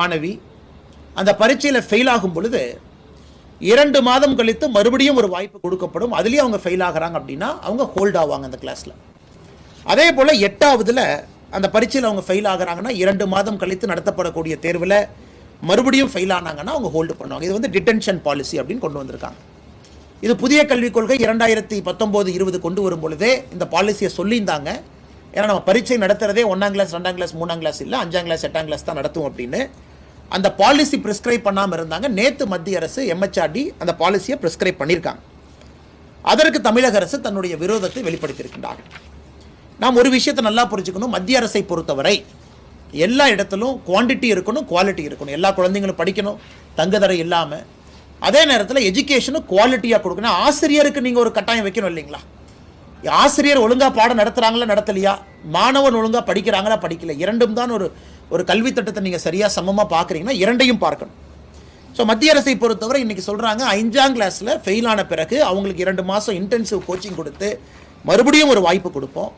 மாணவி அந்த பரீட்சையில் ஃபெயில் ஆகும் பொழுது 2 மாதம் கழித்து மறுபடியும் ஒரு வாய்ப்பு கொடுக்கப்படும். அதுலேயும் அவங்க ஃபெயில் ஆகிறாங்க அப்படின்னா அவங்க ஹோல்ட் ஆவாங்க அந்த கிளாஸில். அதே போல் 8ஆவதுல அந்த பரீட்சையில் அவங்க ஃபெயில் ஆகிறாங்கன்னா 2 மாதம் கழித்து நடத்தப்படக்கூடிய தேர்வில் மறுபடியும் ஃபெயில் ஆனாங்கன்னா அவங்க ஹோல்டு பண்ணுவாங்க. இது வந்து டிடென்ஷன் பாலிசி அப்படின்னு கொண்டு வந்திருக்காங்க. இது புதிய கல்விக் கொள்கை 2019-20 கொண்டு வரும் பொழுதே இந்த பாலிசியை சொல்லியிருந்தாங்க. ஏன்னா நம்ம பரீட்சை நடத்துறதே 1ஆம் கிளாஸ் 2ஆம் கிளாஸ் 3ஆம் கிளாஸ் இல்லை 5ஆம் கிளாஸ் 8ஆம் கிளாஸ் தான் நடத்தும் அப்படின்னு அந்த பாலிசி ப்ரிஸ்கிரைப் பண்ணாமல் இருந்தாங்க. நேற்று மத்திய அரசு MHRD அந்த பாலிசியை ப்ரிஸ்கிரைப் பண்ணியிருக்காங்க. அதற்கு தமிழக அரசு தன்னுடைய விரோதத்தை வெளிப்படுத்தியிருக்கின்றார்கள். நாம் ஒரு விஷயத்தை நல்லா புரிஞ்சுக்கணும். மத்திய அரசை பொறுத்தவரை எல்லா இடத்திலும் குவான்டிட்டி இருக்கணும், குவாலிட்டி இருக்கணும். எல்லா குழந்தைங்களும் படிக்கணும் தங்குதடை இல்லாமல். அதே நேரத்தில் எஜுகேஷனும் குவாலிட்டியாக கொடுக்கணும். ஆசிரியருக்கு நீங்கள் ஒரு கட்டாயம் வைக்கணும் இல்லைங்களா? ஆசிரியர் ஒழுங்காக பாடம் நடத்துகிறாங்களா நடத்தலையா, மாணவன் ஒழுங்காக படிக்கிறாங்களா படிக்கல, இரண்டும் தான் ஒரு கல்வி திட்டத்தை நீங்கள் சரியாக சமமாக பார்க்குறீங்கன்னா இரண்டையும் பார்க்கணும். ஸோ மத்திய அரசை பொறுத்தவரை இன்றைக்கி சொல்கிறாங்க 5ஆம் கிளாஸில் ஃபெயில் ஆன பிறகு அவங்களுக்கு 2 மாதம் இன்டென்சிவ் கோச்சிங் கொடுத்து மறுபடியும் ஒரு வாய்ப்பு கொடுப்போம்.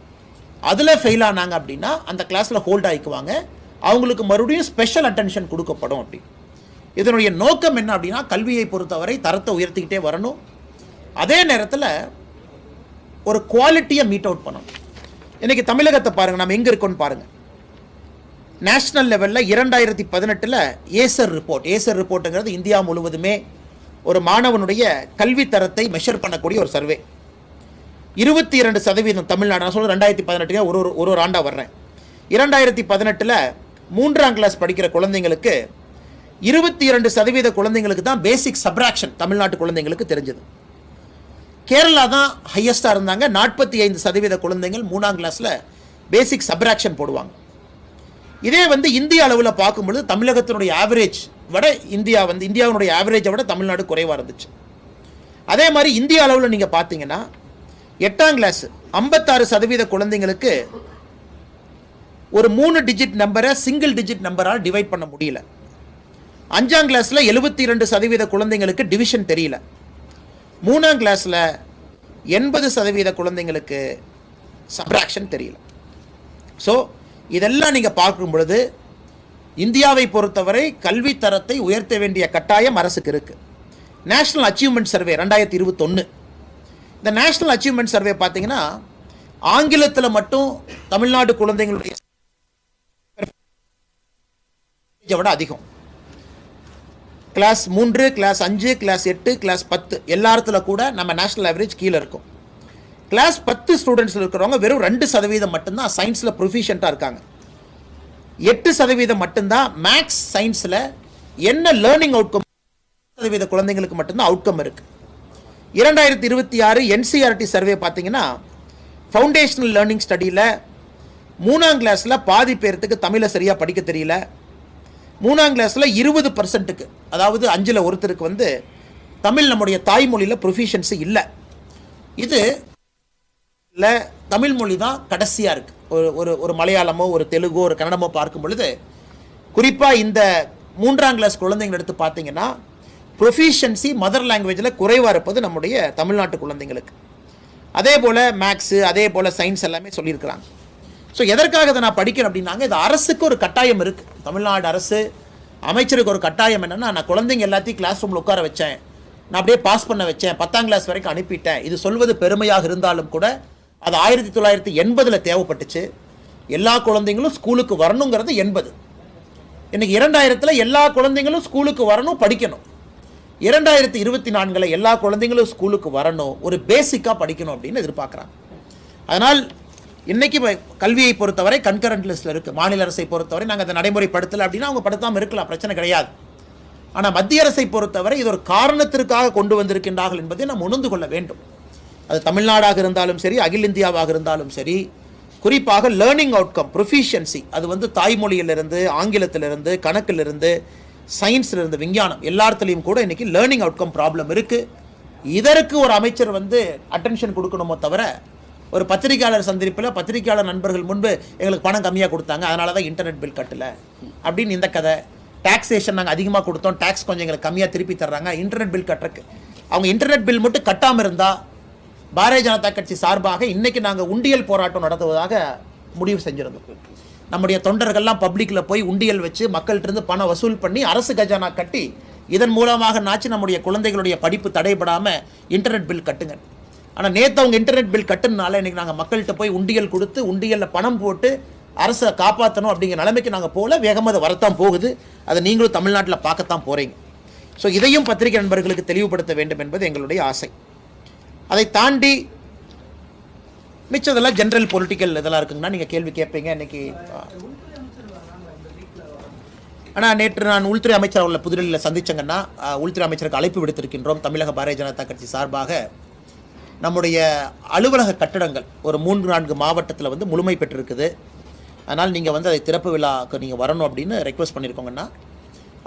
அதில் ஃபெயில் ஆனாங்க அப்படின்னா அந்த கிளாஸில் ஹோல்ட் ஆகிக்குவாங்க. அவங்களுக்கு மறுபடியும் ஸ்பெஷல் அட்டென்ஷன் கொடுக்கப்படும். அப்படி இதனுடைய நோக்கம் என்ன அப்படின்னா கல்வியை பொறுத்தவரை தரத்தை உயர்த்திக்கிட்டே வரணும். அதே நேரத்தில் ஒரு குவாலிட்டியை மீட் அவுட் பண்ணணும். இன்றைக்கி தமிழகத்தை பாருங்கள், நம்ம எங்கே இருக்கோன்னு பாருங்கள். நேஷ்னல் லெவலில் 2018 ஏசர் ரிப்போர்ட்டுங்கிறது இந்தியா முழுவதுமே ஒரு மாணவனுடைய கல்வி தரத்தை மெஷர் பண்ணக்கூடிய ஒரு சர்வே. 22% தமிழ்நாடு, நான் சொல்கிறேன் 2018 ஒரு ஆண்டாக வர்றேன். 2018 3ஆம் கிளாஸ் படிக்கிற குழந்தைங்களுக்கு 22% குழந்தைங்களுக்கு தான் பேசிக் சப்ராக்ஷன் தமிழ்நாட்டு குழந்தைங்களுக்கு தெரிஞ்சது. கேரளா தான் ஹையஸ்டாக இருந்தாங்க. 45% குழந்தைகள் 3ஆம் கிளாஸில் பேசிக் சப்ராக்ஷன் போடுவாங்க. இதே வந்து இந்திய அளவில் பார்க்கும்பொழுது தமிழகத்தினுடைய ஆவரேஜ் விட இந்தியாவினுடைய ஆவரேஜை விட தமிழ்நாடு குறைவாக இருந்துச்சு. அதே மாதிரி இந்திய அளவில் நீங்கள் பார்த்தீங்கன்னா 8ஆம் கிளாஸ் 56% குழந்தைங்களுக்கு ஒரு 3 டிஜிட் நம்பரை சிங்கிள் டிஜிட் நம்பரால் டிவைட் பண்ண முடியல. 5ஆம் கிளாஸில் 72% குழந்தைங்களுக்கு டிவிஷன் தெரியல. 3ஆம் கிளாஸில் 80% குழந்தைங்களுக்கு சப்ராக்ஷன் தெரியல. ஸோ இதெல்லாம் நீங்கள் பார்க்கும் பொழுது இந்தியாவை பொறுத்தவரை கல்வி தரத்தை உயர்த்த வேண்டிய கட்டாயம் அரசுக்கு இருக்குது. நேஷனல் அச்சீவ்மெண்ட் சர்வே 2021, இந்த நேஷனல் அச்சீவ்மெண்ட் சர்வே பார்த்தீங்கன்னா ஆங்கிலத்தில் மட்டும் தமிழ்நாடு குழந்தைங்களுடைய விட அதிகம். கிளாஸ் 3, கிளாஸ் 5, கிளாஸ் 8, கிளாஸ் 10 எல்லாத்துல கூட நம்ம நேஷனல் ஆவரேஜ் கீழே இருக்கும். கிளாஸ் 10 ஸ்டூடெண்ட்ஸில் இருக்கிறவங்க வெறும் 2% மட்டும்தான் சயின்ஸில் ப்ரொஃபிஷியண்ட்டாக இருக்காங்க. 8% மட்டும்தான் மேக்ஸ் சயின்ஸில் என்ன லேர்னிங் அவுட்கம் 8% குழந்தைங்களுக்கு மட்டும்தான் அவுட்கம் இருக்குது. 2026 NCERT சர்வே பார்த்தீங்கன்னா ஃபவுண்டேஷனல் லேர்னிங் ஸ்டடியில் 3ஆம் கிளாஸில் பாதி பேர்த்துக்கு தமிழை சரியாக படிக்க தெரியல. 3ஆம் கிளாஸில் 20%க்கு, அதாவது 5ல் ஒருத்தருக்கு வந்து தமிழ் நம்முடைய தாய்மொழியில் ப்ரொஃபிஷியன்சி இல்லை. இது இல்லை தமிழ் மொழி தான் கடைசியாக இருக்குது. ஒரு மலையாளமோ ஒரு தெலுங்கோ ஒரு கன்னடமோ பார்க்கும் பொழுது குறிப்பாக இந்த 3ஆம் கிளாஸ் குழந்தைங்க எடுத்து பார்த்தீங்கன்னா ப்ரொஃபிஷியன்சி மதர் லாங்குவேஜில் குறைவாக இருப்பது நம்முடைய தமிழ்நாட்டு குழந்தைங்களுக்கு. அதே போல் மேக்ஸு, அதே போல் சயின்ஸ் எல்லாமே சொல்லியிருக்கிறாங்க. ஸோ எதற்காக இதை நான் படிக்கிறேன் அப்படின்னாங்க, இது அரசுக்கு ஒரு கட்டாயம் இருக்குது. தமிழ்நாடு அரசு அமைச்சருக்கு ஒரு கட்டாயம் என்னென்னா, நான் குழந்தைங்க எல்லாத்தையும் கிளாஸ் ரூமில் உட்கார வச்சேன், நான் அப்படியே பாஸ் பண்ண வச்சேன், 10ஆம் கிளாஸ் வரைக்கும் அனுப்பிட்டேன். இது சொல்வது பெருமையாக இருந்தாலும் கூட அது 1980 தேவைப்பட்டுச்சு. எல்லா குழந்தைங்களும் ஸ்கூலுக்கு வரணுங்கிறது 80. இன்னைக்கு 2000 எல்லா குழந்தைங்களும் ஸ்கூலுக்கு வரணும், படிக்கணும். 2024 எல்லா குழந்தைங்களும் ஸ்கூலுக்கு வரணும், ஒரு பேசிக்காக படிக்கணும் அப்படின்னு எதிர்பார்க்குறாங்க. அதனால் இன்றைக்கி கல்வியை பொறுத்தவரை கன்கரண்ட் லிஸ்ட்டில் இருக்குது. மாநில அரசை பொறுத்தவரை நாங்கள் அதை நடைமுறைப்படுத்தலை அப்படின்னா அவங்க படுத்தாமல் இருக்கலாம், பிரச்சனை கிடையாது. ஆனால் மத்திய அரசை பொறுத்தவரை இது ஒரு காரணத்திற்காக கொண்டு வந்திருக்கின்றார்கள் என்பதை நாம் உணர்ந்து கொள்ள வேண்டும். அது தமிழ்நாடாக இருந்தாலும் சரி, அகில இந்தியாவாக இருந்தாலும் சரி, குறிப்பாக லேர்னிங் அவுட்கம் ப்ரொஃபிஷியன்சி அது வந்து தாய்மொழியிலிருந்து, ஆங்கிலத்திலிருந்து, கணக்கிலிருந்து, சயின்ஸிலிருந்து, விஞ்ஞானம் எல்லாத்துலேயும் கூட இன்றைக்கி லேர்னிங் அவுட்கம் ப்ராப்ளம் இருக்குது. இதற்கு ஒரு அமைச்சர் வந்து அட்டென்ஷன் கொடுக்கணுமோ தவிர, ஒரு பத்திரிகையாளர் சந்திப்பில் பத்திரிகையாளர் நண்பர்கள் முன்பு எங்களுக்கு பணம் கம்மியாக கொடுத்தாங்க, அதனால தான் இன்டர்நெட் பில் கட்டலை அப்படின்னு இந்த கதை. டாக்ஸேஷன் நாங்கள் அதிகமாக கொடுத்தோம், டேக்ஸ் கொஞ்சம் எங்களுக்கு கம்மியாக திருப்பி தர்றாங்க, இன்டர்நெட் பில் கட்டுறக்கு. அவங்க இன்டர்நெட் பில் மட்டும் கட்டாமல் இருந்தால் பாரதிய ஜனதா கட்சி சார்பாக இன்றைக்கி நாங்கள் உண்டியல் போராட்டம் நடத்துவதாக முடிவு செஞ்சுருந்தோம். நம்முடைய தொண்டர்கள்லாம் பப்ளிக்கில் போய் உண்டியல் வச்சு மக்கள்கிட்ட பணம் வசூல் பண்ணி அரசு கஜானா கட்டி இதன் மூலமாக நாச்சு நம்முடைய குழந்தைகளுடைய படிப்பு தடைபடாமல் இன்டர்நெட் பில் கட்டுங்க. ஆனால் நேற்று அவங்க இன்டர்நெட் பில் கட்டுனால இன்றைக்கி நாங்கள் மக்கள்கிட்ட போய் உண்டியல் கொடுத்து உண்டியலில் பணம் போட்டு அரசை காப்பாற்றணும் அப்படிங்கிற நிலைமைக்கு நாங்கள் போகல. வேகமாக அதை வரத்தான் போகுது. அதை நீங்களும் தமிழ்நாட்டில் பார்க்கத்தான் போகிறீங்க. ஸோ இதையும் பத்திரிகை நண்பர்களுக்கு தெளிவுபடுத்த வேண்டும் என்பது எங்களுடைய ஆசை. அதை தாண்டி மிச்சதெல்லாம் ஜென்ரல் பொலிட்டிக்கல் இதெல்லாம் இருக்குங்கன்னா நீங்கள் கேள்வி கேட்பீங்க. இன்றைக்கி ஆனால் நேற்று நான் உள்துறை அமைச்சர் அவர்களை புதுடெல்லியில் சந்திச்சங்கன்னா உள்துறை அமைச்சருக்கு அழைப்பு விடுத்திருக்கின்றோம். தமிழக பாரதிய ஜனதா கட்சி சார்பாக நம்முடைய அலுவலக கட்டடங்கள் ஒரு 3-4 மாவட்டத்தில் வந்து முழுமை பெற்றிருக்குது. அதனால் நீங்கள் வந்து அதை திறப்பு விழாவுக்கு நீங்கள் வரணும் அப்படின்னு ரெக்வஸ்ட் பண்ணியிருக்கோங்கன்னா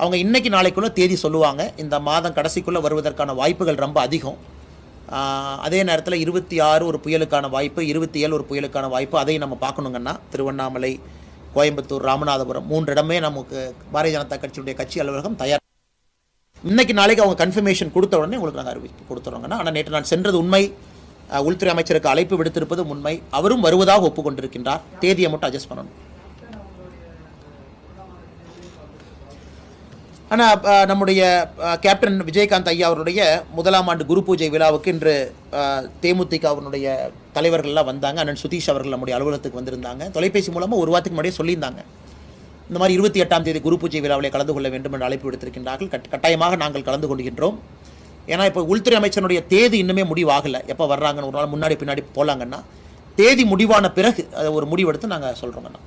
அவங்க இன்றைக்கி நாளைக்குள்ளே தேதி சொல்லுவாங்க. இந்த மாதம் கடைசிக்குள்ளே வருவதற்கான வாய்ப்புகள் ரொம்ப அதிகம். அதே நேரத்தில் 26 ஒரு புயலுக்கான வாய்ப்பு, 27 ஒரு புயலுக்கான வாய்ப்பு. அதையும் நம்ம பார்க்கணுங்கன்னா திருவண்ணாமலை, கோயம்புத்தூர், ராமநாதபுரம் 3 இடமே நமக்கு பாரதிய ஜனதா கட்சியுடைய கட்சி அலுவலகம் தயார். இன்றைக்கி நாளைக்கு அவங்க கன்ஃபர்மேஷன் கொடுத்த உடனே உங்களுக்கு நாங்கள் அறிவிப்பு கொடுத்துருவாங்கன்னா. ஆனால் நேற்று நான் சென்றது உண்மை. உள்துறை அமைச்சருக்கு அழைப்பு விடுத்திருப்பதும் உண்மை. அவரும் வருவதாக ஒப்புக்கொண்டிருக்கின்றார். தேதியை மட்டும் அட்ஜஸ்ட் பண்ணணும். ஆனால் நம்முடைய கேப்டன் விஜயகாந்த் ஐயா அவருடைய 1ஆம் ஆண்டு குரு பூஜை விழாவுக்கு இன்று தேமுதிக அவருடைய தலைவர்கள்லாம் வந்தாங்க. அண்ணன் சுதீஷ் அவர்கள் நம்முடைய அலுவலகத்துக்கு வந்திருந்தாங்க. தொலைபேசி மூலமாக ஒரு வாரத்துக்கு முன்னாடியே சொல்லியிருந்தாங்க. இந்த மாதிரி 28ஆம் தேதி குரு பூஜை விழாவிலே கலந்து கொள்ள வேண்டும் என்று அழைப்பு விடுத்திருக்கின்றார்கள். கட்டாயமாக நாங்கள் கலந்து கொள்கின்றோம். ஏன்னா இப்போ உள்துறை அமைச்சருடைய தேதி இன்னுமே முடிவாகலை. எப்போ வர்றாங்கன்னு ஒரு நாள் முன்னாடி பின்னாடி போகலாங்கன்னா தேதி முடிவான பிறகு அதை ஒரு முடிவெடுத்து நாங்கள் சொல்கிறோங்கண்ணா.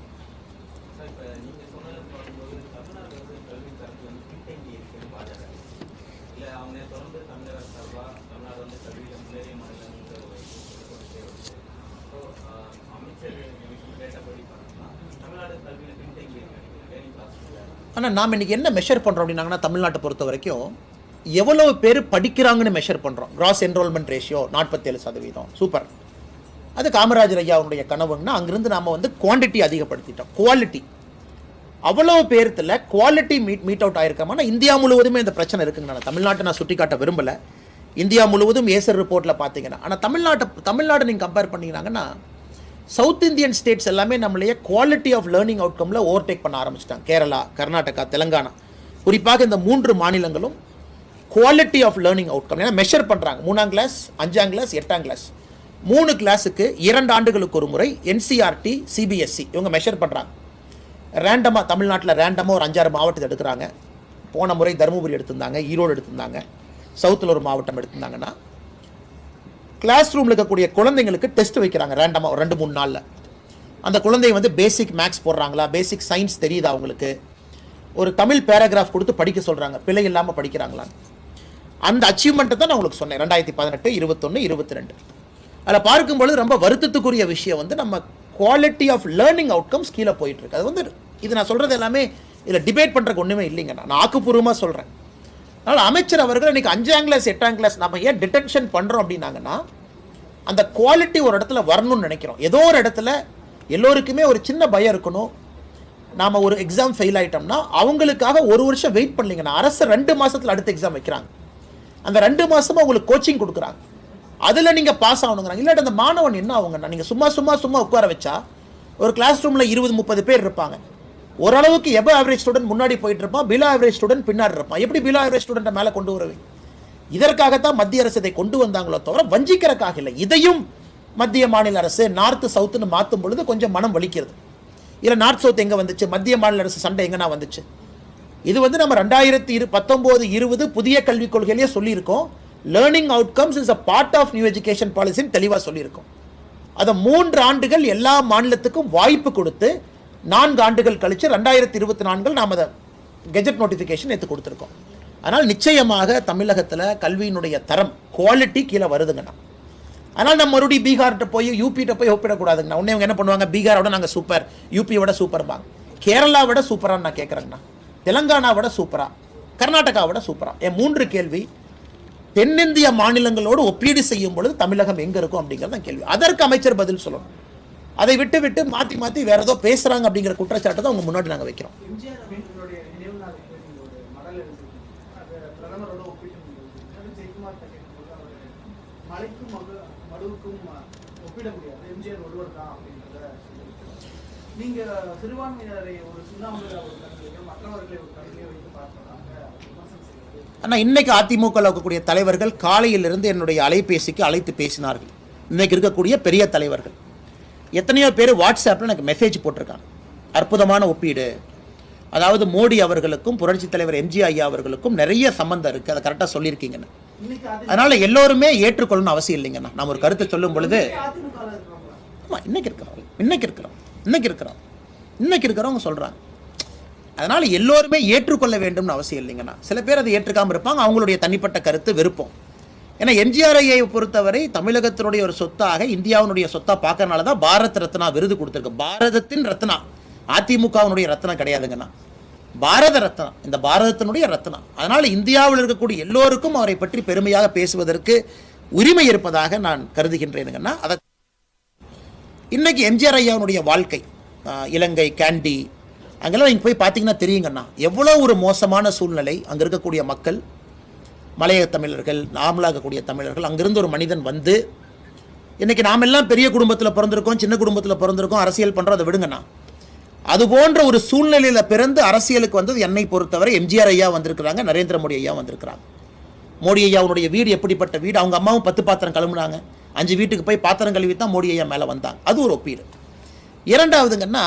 ஆனால் நாம் இன்றைக்கி என்ன மெஷர் பண்ணுறோம் அப்படின்னாங்கன்னா தமிழ்நாட்டை பொறுத்த வரைக்கும் எவ்வளோ பேர் படிக்கிறாங்கன்னு மெஷர் பண்ணுறோம். Cross enrolment ratio 47%. சூப்பர். அது காமராஜர் ஐயா அவருடைய கனவுன்னா அங்கிருந்து நாம் வந்து குவான்டிட்டி அதிகப்படுத்திட்டோம். குவாலிட்டி அவ்வளோ பேர்த்தில் குவாலிட்டி மீட் அவுட் ஆகிருக்கோம்னா இந்தியா முழுவதுமே இந்த பிரச்சனை இருக்குங்க. நான் தமிழ்நாட்டை நான் சுட்டி காட்ட விரும்பலை. இந்தியா முழுவதும் ஏசர் ரிப்போர்ட்டில் பார்த்தீங்கன்னா. ஆனால் தமிழ்நாடு நீங்கள் கம்பேர் பண்ணிங்கன்னாங்கன்னா சவுத் இந்தியன் ஸ்டேட்ஸ் எல்லாமே நம்மளையே குவாலிட்டி ஆஃப் லேர்னிங் அவுட்கமில் ஓவர்டேக் பண்ண ஆரம்பிச்சிட்டாங்க. கேரளா, கர்நாடகா, தெலங்கானா, குறிப்பாக இந்த 3 மாநிலங்களும் குவாலிட்டி ஆஃப் லேர்னிங் அவுட்கம் ஏன்னா மெஷர் பண்ணுறாங்க. 3ஆம் கிளாஸ், 5ஆம் கிளாஸ், 8ஆம் கிளாஸ் 3 கிளாஸுக்கு 2 ஆண்டுகளுக்கு ஒரு முறை NCERT, CBSE இவங்க மெஷர் பண்ணுறாங்க. ரேண்டமாக தமிழ்நாட்டில் ரேண்டமாக ஒரு 5-6 மாவட்டத்தை எடுக்கிறாங்க. போன முறை தருமபுரி எடுத்திருந்தாங்க, ஈரோடு எடுத்திருந்தாங்க, சவுத்தில் ஒரு மாவட்டம் எடுத்திருந்தாங்கன்னா கிளாஸ் ரூமில் இருக்கக்கூடிய குழந்தைங்களுக்கு டெஸ்ட் வைக்கிறாங்க ரேண்டமாக ஒரு 2-3 நாளில். அந்த குழந்தை வந்து பேசிக் மேக்ஸ் போடுறாங்களா, பேசிக் சயின்ஸ் தெரியுதா அவங்களுக்கு, ஒரு தமிழ் பேராகிராஃப் கொடுத்து படிக்க சொல்கிறாங்க, பிழை இல்லாமல் படிக்கிறாங்களான்னு. அந்த அச்சீவ்மெண்ட்டை தான் நான் உங்களுக்கு சொன்னேன் 2018, 21, 22. அதில் பார்க்கும்பொழுது ரொம்ப வருத்தத்துக்குரிய விஷயம் வந்து நம்ம குவாலிட்டி ஆஃப் லேர்னிங் அவுட்கம்ஸ் கீழே போயிட்டுருக்கு. அது வந்து இது நான் சொல்கிறது எல்லாமே இதில் டிபேட் பண்ணுறக்கு ஒன்றுமே இல்லைங்க. நான் ஆக்கப்பூர்வமாக சொல்கிறேன். அதனால் அமைச்சர் அவர்கள் இன்றைக்கி 5ஆம் கிளாஸ், 8ஆம் கிளாஸ் நம்ம ஏன் டிடெக்ஷன் பண்ணுறோம் அப்படின்னாங்கன்னா அந்த குவாலிட்டி ஒரு இடத்துல வரணும்னு நினைக்கிறோம். ஏதோ ஒரு இடத்துல எல்லோருக்குமே ஒரு சின்ன பயம் இருக்கணும். நாம் ஒரு எக்ஸாம் ஃபெயில் ஆகிட்டோம்னா அவங்களுக்காக ஒரு வருஷம் வெயிட் பண்ணலிங்கன்னா அரசு 2 மாதத்தில் அடுத்த எக்ஸாம் வைக்கிறாங்க. அந்த 2 மாதமாக உங்களுக்கு கோச்சிங் கொடுக்குறாங்க. அதில் நீங்கள் பாஸ் ஆகணுங்கிறாங்க. இல்லாட்டி அந்த மாணவன் என்ன ஆகுங்கன்னா நீங்கள் சும்மா உட்கார வச்சா ஒரு கிளாஸ் ரூமில் 20-30 பேர் இருப்பாங்க. ஓரளவுக்கு எபோ ஆவரேஜ் ஸ்டூடெண்ட் முன்னாடி போயிட்டு இருப்பான், பிலோ ஆவரேஜ் ஸ்டூடெண்ட் பின்னாடி இருப்பான். எப்படி பிலோ ஆவரேஜ் ஸ்டூடெண்ட்டை மேலே கொண்டு வருவீங்க? இதற்காகத்தான் மத்திய அரசு இதை கொண்டு வந்தாங்களோ தவிர வஞ்சிக்கிறதுக்காக இல்லை. இதையும் மத்திய மாநில அரசு நார்த்து சவுத்துன்னு மாற்றும் பொழுது கொஞ்சம் மனம் வலிக்கிறது. இல்லை நார்த் சவுத் எங்கே வந்துச்சு, மத்திய மாநில அரசு சண்டை எங்கன்னா வந்துச்சு. இது வந்து நம்ம 2019-20 புதிய கல்விக் கொள்கையிலேயே சொல்லியிருக்கோம். Learning outcomes is a part of new education பாலிசின்னு தெளிவாக சொல்லியிருக்கோம். அதை 3 ஆண்டுகள் எல்லா மாநிலத்துக்கும் வாய்ப்பு கொடுத்து 4 ஆண்டுகள் கழித்து 2024 நாம் அதை கெஜெட் நோட்டிஃபிகேஷன் எடுத்து கொடுத்துருக்கோம். அதனால் நிச்சயமாக தமிழகத்தில் கல்வியினுடைய தரம் குவாலிட்டி கீழே வருதுங்கண்ணா. அதனால் நம்ம மறுபடியும் பீகார்கிட்ட போய் யூபிகிட்ட போய் ஒப்பிடக்கூடாதுங்கண்ணா. உடனே அவங்க என்ன பண்ணுவாங்க, பீகாரோட நாங்கள் சூப்பர், யூபியோட சூப்பர்பாங்க, கேரளாவோட சூப்பரான்னு நான் கேட்குறேங்கண்ணா, தெலங்கானாவோட சூப்பரா, கர்நாடகாவோட சூப்பரா. என் 3 கேள்வி. தென்னிந்திய மாநிலங்களோடு ஒப்பீடு செய்யும் பொழுது தமிழகம் எங்கே இருக்கும் அப்படிங்கிறது கேள்வி. அதற்கு அமைச்சர் பதில் சொல்லணும். அதை விட்டு மாற்றி வேற ஏதோ பேசுகிறாங்க அப்படிங்கிற குற்றச்சாட்டை தான் அவங்க முன்னாடி நாங்கள் வைக்கிறோம். நீங்க சிறுபான்மையினரை ஒரு சின்னாமலை ஒரு கருத்தையோ மற்றவர்களை ஒரு கருத்தையோ வைத்து பார்ப்பதாக விமர்சனம் செய்வது. ஆனால் இன்னைக்கு அதிமுக இருக்கக்கூடிய தலைவர்கள் காலையிலிருந்து என்னுடைய அலைபேசிக்கு அழைத்து பேசினார்கள். இன்னைக்கு இருக்கக்கூடிய பெரிய தலைவர்கள் எத்தனையோ பேர் வாட்ஸ்அப்பில் எனக்கு மெசேஜ் போட்டிருக்காங்க. அற்புதமான ஒப்பீடு, அதாவது மோடி அவர்களுக்கும் புரட்சி தலைவர் எம்ஜிஆர் ஐயா அவர்களுக்கும் நிறைய சம்பந்தம் இருக்குது, அதை கரெக்டாக சொல்லியிருக்கீங்கன்னு. அதனால எல்லோருமே ஏற்றுக்கொள்ளணும் அவசியம் இல்லைங்கண்ணா. நம்ம ஒரு கருத்தை சொல்லும் பொழுது ஆமாம் இன்னைக்கு இருக்கிறவங்க சொல்கிறாங்க. அதனால் எல்லோருமே ஏற்றுக்கொள்ள வேண்டும்னு அவசியம் இல்லைங்கண்ணா. சில பேர் அதை ஏற்றுக்காமல் இருப்பாங்க, அவங்களுடைய தனிப்பட்ட கருத்து விருப்பம். ஏன்னா எம்ஜிஆர் ஐயை பொறுத்தவரை தமிழகத்தினுடைய ஒரு சொத்தாக, இந்தியாவினுடைய சொத்தாக பார்க்கறனால தான் பாரத் ரத்னா விருது கொடுத்துருக்கு. பாரதத்தின் ரத்னா, அதிமுகவினுடைய ரத்னா கிடையாதுங்கண்ணா, பாரத ரத்னா, இந்த பாரதத்தினுடைய ரத்னா. அதனால் இந்தியாவில் இருக்கக்கூடிய எல்லோருக்கும் அவரை பற்றி பெருமையாக பேசுவதற்கு உரிமை இருப்பதாக நான் கருதுகின்றேனுங்கண்ணா. அதை இன்னைக்கு எம்ஜிஆர் ஐயாவுடைய வாழ்க்கை, இலங்கை கேண்டி அங்கெல்லாம் நீங்கள் போய் பார்த்தீங்கன்னா தெரியுங்கண்ணா, எவ்வளோ ஒரு மோசமான சூழ்நிலை. அங்கே இருக்கக்கூடிய மக்கள், மலையக தமிழர்கள், நாமளாக இருக்கக்கூடிய தமிழர்கள், அங்கிருந்து ஒரு மனிதன் வந்து, இன்றைக்கி நாம் எல்லாம் பெரிய குடும்பத்தில் பிறந்திருக்கோம், சின்ன குடும்பத்தில் பிறந்திருக்கோம், அரசியல் பண்ணுறோம், அதை விடுங்கண்ணா. அது போன்ற ஒரு சூழ்நிலையில் பிறந்து அரசியலுக்கு வந்தது என்னை பொறுத்தவரை எம்ஜிஆர் ஐயா வந்திருக்கிறாங்க, நரேந்திர மோடி ஐயா வந்திருக்கிறாங்க. மோடி ஐயாவுடைய வீடு எப்படிப்பட்ட வீடு, அவங்க அம்மாவும் 10 பாத்திரம் கழுவுனாங்க, 5 வீட்டுக்கு போய் பாத்திரம் கழுவி தான் மோடி ஐயா மேலே வந்தாங்க. அது ஒரு ஒப்பீடு. இரண்டாவதுங்கன்னா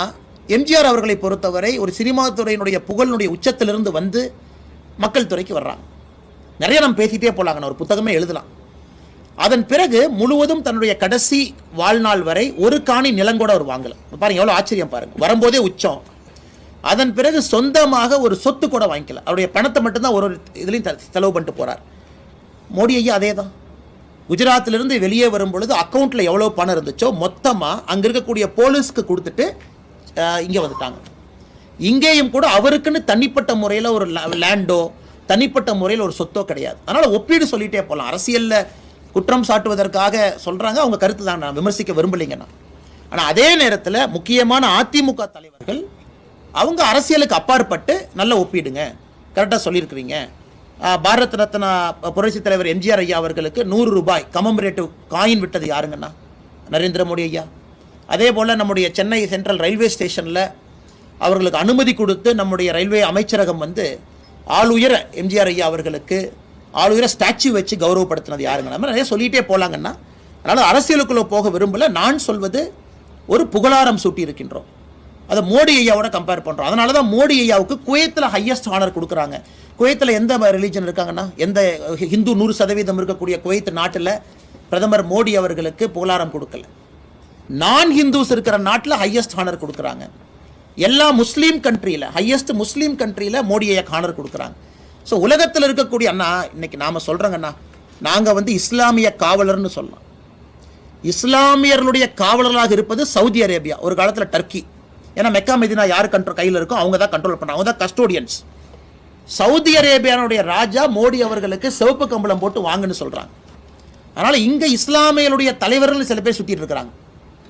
எம்ஜிஆர் அவர்களை பொறுத்தவரை ஒரு சினிமா துறையினுடைய புகழினுடைய உச்சத்திலிருந்து வந்து மக்கள் துறைக்கு வர்றாங்க. நிறைய நம்ம பேசிட்டே போகலாங்க, ஒரு புத்தகமே எழுதலாம். அதன் பிறகு முழுவதும் தன்னுடைய கடைசி வாழ்நாள் வரை ஒரு காணி நிலங்கூட அவர் வாங்கல. பாருங்க எவ்வளோ ஆச்சரியம் பாருங்க, வரும்போதே உச்சம். அதன் பிறகு சொந்தமாக ஒரு சொத்து கூட வாங்கிக்கல, அவருடைய பணத்தை மட்டும்தான் ஒரு இதுலையும் செலவு பண்ணிட்டு போறார். மோடி ஐயா அதே தான். குஜராத்திலிருந்து வெளியே வரும் பொழுது அக்கௌண்ட்டில் எவ்வளோ பணம் இருந்துச்சோ மொத்தமாக அங்கே இருக்கக்கூடிய போலீஸ்க்கு கொடுத்துட்டு இங்கே வந்துட்டாங்க. இங்கேயும் கூட அவருக்குன்னு தனிப்பட்ட முறையில் ஒரு லேண்டோ தனிப்பட்ட முறையில் ஒரு சொத்தோ கிடையாது. அதனால் ஒப்பீடு சொல்லிகிட்டே போகலாம். அரசியலில் குற்றம் சாட்டுவதற்காக சொல்கிறாங்க, அவங்க கருத்து தான், நான் விமர்சிக்க விரும்பலைங்கண்ணா. ஆனால் அதே நேரத்தில் முக்கியமான அதிமுக தலைவர்கள் அவங்க அரசியலுக்கு அப்பாற்பட்டு நல்ல ஒப்பீடுங்க, கரெக்டாக சொல்லியிருக்கிறீங்க. பாரத் ரத்னா புரட்சி தலைவர் எம்ஜிஆர் ஐயா அவர்களுக்கு 100 ரூபாய் கமமரேட்டிவ் காயின் விட்டது யாருங்கன்னா? நரேந்திர மோடி ஐயா. அதே போல் நம்முடைய சென்னை சென்ட்ரல் ரயில்வே ஸ்டேஷனில் அவர்களுக்கு அனுமதி கொடுத்து நம்முடைய ரயில்வே அமைச்சரகம் வந்து ஆளுயர எம்ஜிஆர் ஐயா அவர்களுக்கு ஆளுயர ஸ்டாச்சு வச்சு கௌரவப்படுத்தினது யாருங்க? நம்ம நிறைய சொல்லிகிட்டே போகலாங்கன்னா. அதனால் அரசியலுக்குள்ளே போக விரும்பல. நான் சொல்வது ஒரு புகழாரம் சூட்டி இருக்கின்றோம், அதை மோடி ஐயாவோட கம்பேர் பண்ணுறோம். அதனால தான் மோடி ஐயாவுக்கு குவைத்தில் ஹையஸ்ட் ஆனர் கொடுக்குறாங்க. குவைத்தில் எந்த ரிலீஜன் இருக்காங்கன்னா, எந்த ஹிந்து 100% இருக்கக்கூடிய குவைத் நாட்டில் பிரதமர் மோடி அவர்களுக்கு புகழாரம் கொடுக்கல. நான் ஹிந்துஸ் இருக்கிற நாட்டில் ஹையஸ்ட் ஆனர் கொடுக்குறாங்க. எல்லா முஸ்லீம் கண்ட்ரியில் ஹையஸ்ட் முஸ்லீம் கண்ட்ரியில் மோடி ஐயா ஆனர் கொடுக்குறாங்க. ஸோ உலகத்தில் இருக்கக்கூடிய அண்ணா இன்னைக்கு நாம் சொல்கிறோங்கண்ணா, நாங்கள் வந்து இஸ்லாமிய காவலர்னு சொல்லலாம். இஸ்லாமியர்களுடைய காவலர்களாக இருப்பது சவுதி அரேபியா, ஒரு காலத்தில் டர்க்கி. ஏன்னா மெக்கா மெதினா யார் கையில் இருக்கோ அவங்க தான் கண்ட்ரோல் பண்ணுறாங்க, அவங்க தான் கஸ்டோடியன்ஸ். சவுதி அரேபியானுடைய ராஜா மோடி அவர்களுக்கு சிவப்பு கம்பளம் போட்டு வாங்குன்னு சொல்கிறாங்க. அதனால் இங்கே இஸ்லாமியருடைய தலைவர்கள் சில பேர் சுற்றிட்டு இருக்கிறாங்க.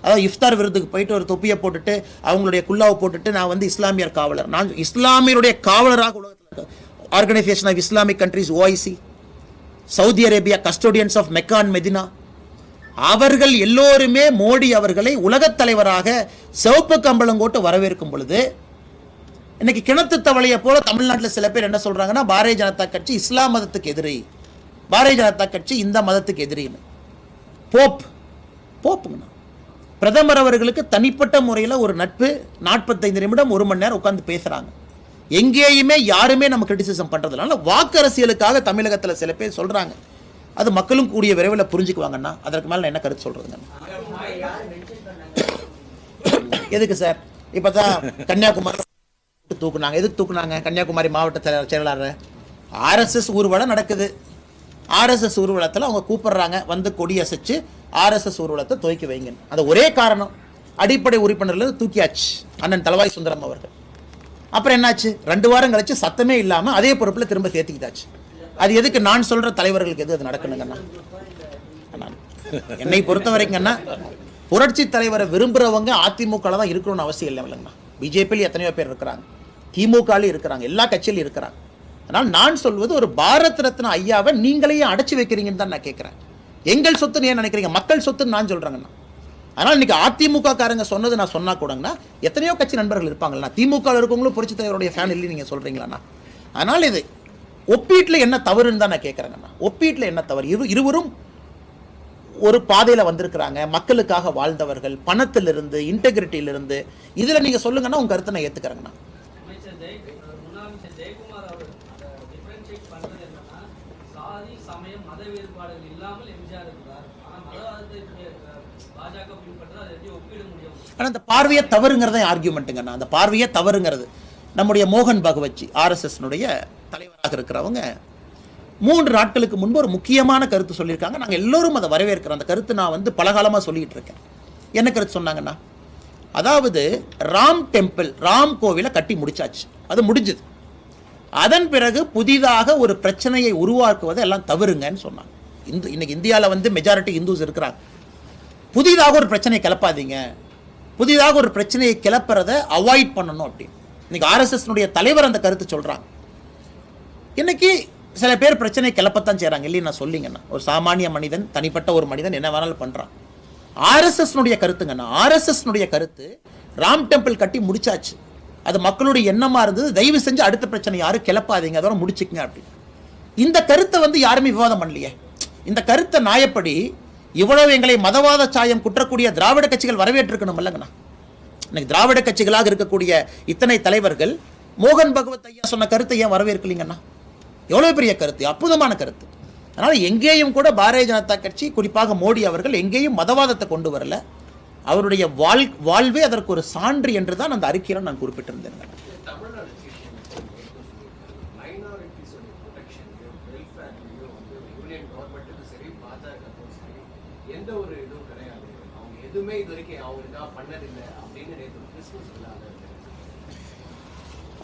அதாவது இஃப்தார் விருதுக்கு போயிட்டு ஒரு தொப்பியை போட்டுட்டு அவங்களுடைய குல்லாவை போட்டுட்டு நான் வந்து இஸ்லாமியர் காவலர், நான் இஸ்லாமியருடைய காவலராக உலகத்தில் organisation of Islamic countries OIC, Saudi Arabia custodians of Mecca and Medina, அவர்கள் எல்லோருமே மோடி அவர்களை உலகத் தலைவராக சிவப்பு கம்பளம் போட்டு வரவேற்கும் பொழுது இன்னைக்கு கிணத்து தவளையை போல தமிழ்நாட்டில் சில பேர் என்ன சொல்றாங்கன்னா, பாரதிய ஜனதா கட்சி இஸ்லாம் மதத்துக்கு எதிரி, பாரதிய ஜனதா கட்சி இந்த மதத்துக்கு எதிரின்னு. போப்புங்கண்ணா பிரதமர் அவர்களுக்கு தனிப்பட்ட முறையில் ஒரு நட்பு, 45 நிமிடம் 1 மணி நேரம் உட்காந்து பேசுறாங்க. எங்கேயுமே யாருமே நம்ம கிரிட்டிசிசம் பண்றதுனால வாக்கு அரசியலுக்காக தமிழகத்தில் சில பேர் சொல்றாங்க. அது மக்களும் கூடிய விரைவில் புரிஞ்சுக்குவாங்கன்னா. அதற்கு மேலே என்ன கருத்து சொல்றதுங்க? எதுக்கு சார் இப்போ தான் கன்னியாகுமரி தூக்குனாங்க? எதுக்கு தூக்குனாங்க? கன்னியாகுமரி மாவட்ட செயலாளர் RSS ஊர்வலம் நடக்குது. RSS ஊர்வலத்தில் அவங்க கூப்பிடுறாங்க, வந்து கொடி அசைச்சு RSS ஊர்வலத்தை துவக்கி வைங்க. அந்த ஒரே காரணம், அடிப்படை உறுப்பினர்கள் தூக்கியாச்சு அண்ணன் தலவாய் சுந்தரம் அவர்கள். அப்புறம் என்னாச்சு? 2 வாரம் கழிச்சு சத்தமே இல்லாமல் அதே பொறுப்பில் திரும்ப சேர்த்துக்கிட்டாச்சு. அது எதுக்கு? நான் சொல்ற தலைவர்களுக்கு எது அது நடக்கணுங்கண்ணா? என்னை பொறுத்த வரைக்குங்கண்ணா, புரட்சி தலைவரை விரும்புகிறவங்க அதிமுக தான் இருக்கணும்னு அவசியம் இல்லை இல்லைங்கண்ணா. பிஜேபியில் எத்தனையோ பேர் இருக்கிறாங்க, திமுகலையும் இருக்கிறாங்க, எல்லா கட்சியிலும் இருக்கிறாங்க. அதனால் நான் சொல்வது, ஒரு பாரத் ரத்னா ஐயாவை நீங்களையும் அடைச்சி வைக்கிறீங்கன்னு தான் நான் கேட்குறேன். எங்கள் சொத்துன்னு ஏன் நினைக்கிறீங்க? மக்கள் சொத்துன்னு நான் சொல்கிறேங்கண்ணா. அதனால் இன்றைக்கி அதிமுக காரங்க சொன்னது நான் சொன்னால் கூடங்கண்ணா எத்தனையோ கட்சி நண்பர்கள் இருப்பாங்கண்ணா. திமுக இருக்கவங்களும் புரட்சித் தலைவருடைய ஃபேன் இல்லை நீங்கள் சொல்கிறீங்களாண்ணா. அதனால் இது ஒப்பீட்டில் என்ன தவறுன்னு தான் நான் கேட்குறேங்கண்ணா. ஒப்பீட்டில் என்ன தவறு? இருவரும் ஒரு பாதையில் வந்திருக்கிறாங்க, மக்களுக்காக வாழ்ந்தவர்கள், பணத்திலிருந்து இன்டெகிரிட்டியிலிருந்து. இதில் நீங்கள் சொல்லுங்கன்னா உங்கள் கருத்தை நான் ஏற்றுக்கிறேங்கண்ணா. ஆனால் அந்த பார்வையை தவறுங்கிறத ஆர்கியூமெண்ட்டுங்கண்ணா. அந்த பார்வையை தவறுங்கிறது நம்முடைய மோகன் பகவத்ஜி ஆர்எஸ்எஸ்னுடைய தலைவராக இருக்கிறவங்க 3 நாட்களுக்கு முன்பு ஒரு முக்கியமான கருத்து சொல்லியிருக்காங்க. நாங்கள் எல்லோரும் அதை வரவேற்கிறோம். அந்த கருத்து நான் பலகாலமாக சொல்லிகிட்டு இருக்கேன். என்ன கருத்து சொன்னாங்கன்னா, அதாவது ராம் டெம்பிள், ராம் கோவிலை கட்டி முடிச்சாச்சு, அது முடிஞ்சது. அதன் பிறகு புதிதாக ஒரு பிரச்சனையை உருவாக்குவதை எல்லாம் தவறுங்கன்னு சொன்னாங்க. இன்னைக்கு இந்தியாவில் மெஜாரிட்டி இந்துஸ் இருக்கிறாங்க. புதிதாக ஒரு பிரச்சனையை கிளப்பாதீங்க, புதிதாக ஒரு பிரச்சனையை கிளப்புறதை அவாய்ட் பண்ணணும் அப்படின்னு இன்னைக்கு ஆர்எஸ்எஸ்னுடைய தலைவர் அந்த கருத்து சொல்கிறாங்க. இன்னைக்கு சில பேர் பிரச்சனை கிளப்பத்தான் செய்கிறாங்க இல்லைன்னு நான் சொல்லிங்கண்ணா. ஒரு சாமானிய மனிதன், தனிப்பட்ட ஒரு மனிதன் என்ன வேணாலும் பண்ணுறான். ஆர்எஸ்எஸ்னுடைய கருத்துங்கண்ணா, ஆர்எஸ்எஸ்னுடைய கருத்து ராம் டெம்பிள் கட்டி முடிச்சாச்சு, அது மக்களுடைய எண்ணமாக இருந்தது, தயவு செஞ்சு அடுத்த பிரச்சனை யாரும் கிளப்பாதீங்க, அதோட முடிச்சுக்கங்க அப்படின்னு. இந்த கருத்தை யாருமே விவாதம் பண்ணலையே. இந்த கருத்தை நாயப்படி இவ்வளவு எங்களை மதவாத சாயம் குற்றக்கூடிய திராவிட கட்சிகள் வரவேற்றிருக்கணும் இல்லைங்கண்ணா. இன்னைக்கு திராவிட கட்சிகளாக இருக்கக்கூடிய இத்தனை தலைவர்கள் மோகன் பகவத் ஐயா சொன்ன கருத்தை ஏன் வரவேற்கலீங்கண்ணா? எவ்வளோ பெரிய கருத்து, அற்புதமான கருத்து. அதனால் எங்கேயும் கூட பாரதிய ஜனதா கட்சி, குறிப்பாக மோடி அவர்கள் எங்கேயும் மதவாதத்தை கொண்டு வரல. அவருடைய வாழ்வே அதற்கு ஒரு சான்று என்று தான் அந்த அறிக்கையில் நான் குறிப்பிட்டிருந்தேன்.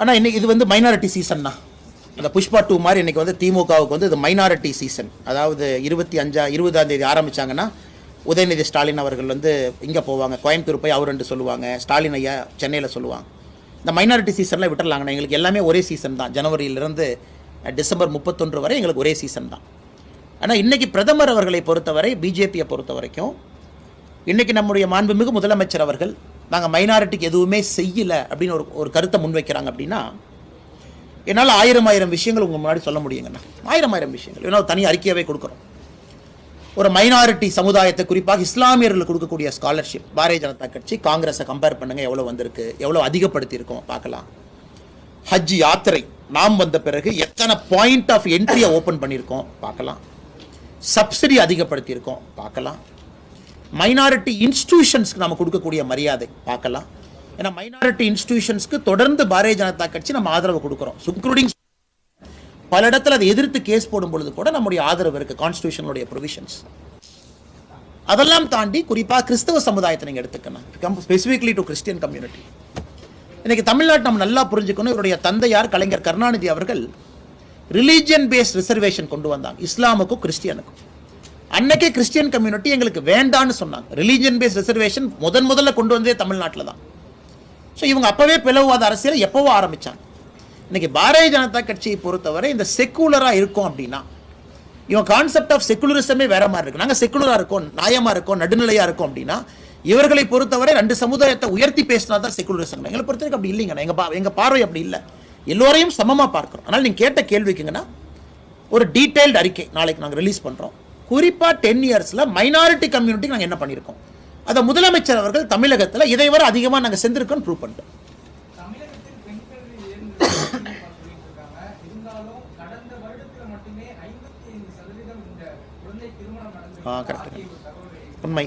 ஆனால் இன்னைக்கு இது மைனாரிட்டி சீசன் தான். அந்த புஷ்பா 2 மாதிரி இன்னைக்கு திமுகவுக்கு இது மைனாரிட்டி சீசன். அதாவது 20ஆம் தேதி ஆரம்பிச்சாங்கன்னா உதயநிதி ஸ்டாலின் அவர்கள் இங்கே போவாங்க, கோயம்புத்தூர் போய் அவர் ரெண்டு சொல்லுவாங்க, ஸ்டாலின் ஐயா சென்னையில் சொல்லுவாங்க. இந்த மைனாரிட்டி சீசனில் விட்டுறலாங்கண்ணா. எங்களுக்கு எல்லாமே ஒரே சீசன் தான். ஜனவரியிலிருந்து டிசம்பர் 31 வரை எங்களுக்கு ஒரே சீசன் தான். ஆனால் இன்றைக்கி பிரதமர் அவர்களை பொறுத்தவரை, பிஜேபியை பொறுத்த வரைக்கும், இன்றைக்கி நம்முடைய மாண்புமிகு முதலமைச்சர் அவர்கள் நாங்கள் மைனாரிட்டிக்கு எதுவுமே செய்யலை அப்படின்னு ஒரு கருத்தை முன்வைக்கிறாங்க. அப்படின்னா என்னால் ஆயிரம் விஷயங்கள் உங்கள் முன்னாடி சொல்ல முடியுங்கண்ணா. ஆயிரம் விஷயங்கள். ஏன்னா தனி அறிக்கையாகவே கொடுக்குறோம். ஒரு மைனாரிட்டி சமுதாயத்தை, குறிப்பாக இஸ்லாமியர்களுக்கு கொடுக்கக்கூடிய ஸ்காலர்ஷிப் பாரதிய ஜனதா கட்சி காங்கிரஸை கம்பேர் பண்ணுங்கள், எவ்வளோ வந்திருக்கு, எவ்வளோ அதிகப்படுத்தியிருக்கோம் பார்க்கலாம். ஹஜ் யாத்திரை நாம் வந்த பிறகு எத்தனை பாயிண்ட் ஆஃப் என்ட்ரியை ஓப்பன் பண்ணியிருக்கோம் பார்க்கலாம். சப்சிடி அதிகப்படுத்தியிருக்கோம் பார்க்கலாம். மைனாரிட்டி இன்ஸ்டிடியூஷன்ஸ்க்கு நம்ம கொடுக்கக்கூடிய மரியாதை பார்க்கலாம். ஏன்னா மைனாரிட்டி இன்ஸ்டிடியூஷன்ஸ்க்கு தொடர்ந்து பாரதிய ஜனதா கட்சி நம்ம ஆதரவு கொடுக்குறோம். இன்க்ளூடிங் பல இடத்துல அதை எதிர்த்து கேஸ் போடும் பொழுது கூட நம்முடைய ஆதரவு இருக்குது, கான்ஸ்டிடியூஷனுடைய ப்ரொவிஷன்ஸ். அதெல்லாம் தாண்டி குறிப்பாக கிறிஸ்தவ சமுதாயத்தை நீங்கள் எடுத்துக்கணும், ஸ்பெசிஃபிக்லி டு கிறிஸ்டியன் கம்யூனிட்டி. இன்னைக்கு தமிழ்நாட்டு நம்ம நல்லா புரிஞ்சுக்கணும். இவருடைய தந்தையார் கலைஞர் கருணாநிதி அவர்கள் ரிலீஜியன் பேஸ்ட் ரிசர்வேஷன் கொண்டு வந்தாங்க, இஸ்லாமுக்கும் கிறிஸ்டியனுக்கும். அன்னைக்கே கிறிஸ்டியன் கம்யூனிட்டி எங்களுக்கு வேண்டான்னு சொன்னாங்க. ரிலீஜியன் பேஸ்ட் ரிசர்வேஷன் முதல்ல கொண்டு வந்ததே தமிழ்நாட்டில் தான். ஸோ இவங்க அப்போவே பிளவுவாத அரசியலை எப்போவோ ஆரம்பித்தாங்க. இன்னைக்கு பாரதிய ஜனதா கட்சியை பொறுத்தவரை இந்த செக்குலராக இருக்கும் அப்படின்னா, இவங்க கான்செப்ட் ஆஃப் செக்குலரிசமே வேற மாதிரி இருக்கு. நாங்கள் செக்குலராக இருக்கோம், நியாயமாக இருக்கோம், நடுநிலையாக இருக்கோம் அப்படின்னா, இவர்களை பொறுத்தவரை 2 சமுதாயத்தை உயர்த்தி பேசினா தான் செக்குலரிசம். எங்களை பொறுத்தவரைக்கும் அப்படி இல்லைங்கண்ணா. எங்கள் பார்வை அப்படி இல்லை. எல்லோரையும் சமமாக பார்க்குறோம். அதனால் நீங்கள் கேட்ட கேள்விக்குங்கன்னா ஒரு டீட்டெயில்டு அறிக்கை நாளைக்கு நாங்கள் ரிலீஸ் பண்ணுறோம். குறிப்பாக 10 இயர்ஸில் மைனாரிட்டி கம்யூனிட்டிக்கு நாங்கள் என்ன பண்ணியிருக்கோம், அதை முதலமைச்சர் அவர்கள் தமிழகத்தில் இதை வரை அதிகமாக நாங்கள் செஞ்சிருக்கோன்னு ப்ரூவ் பண்ணிட்டோம். உண்மை.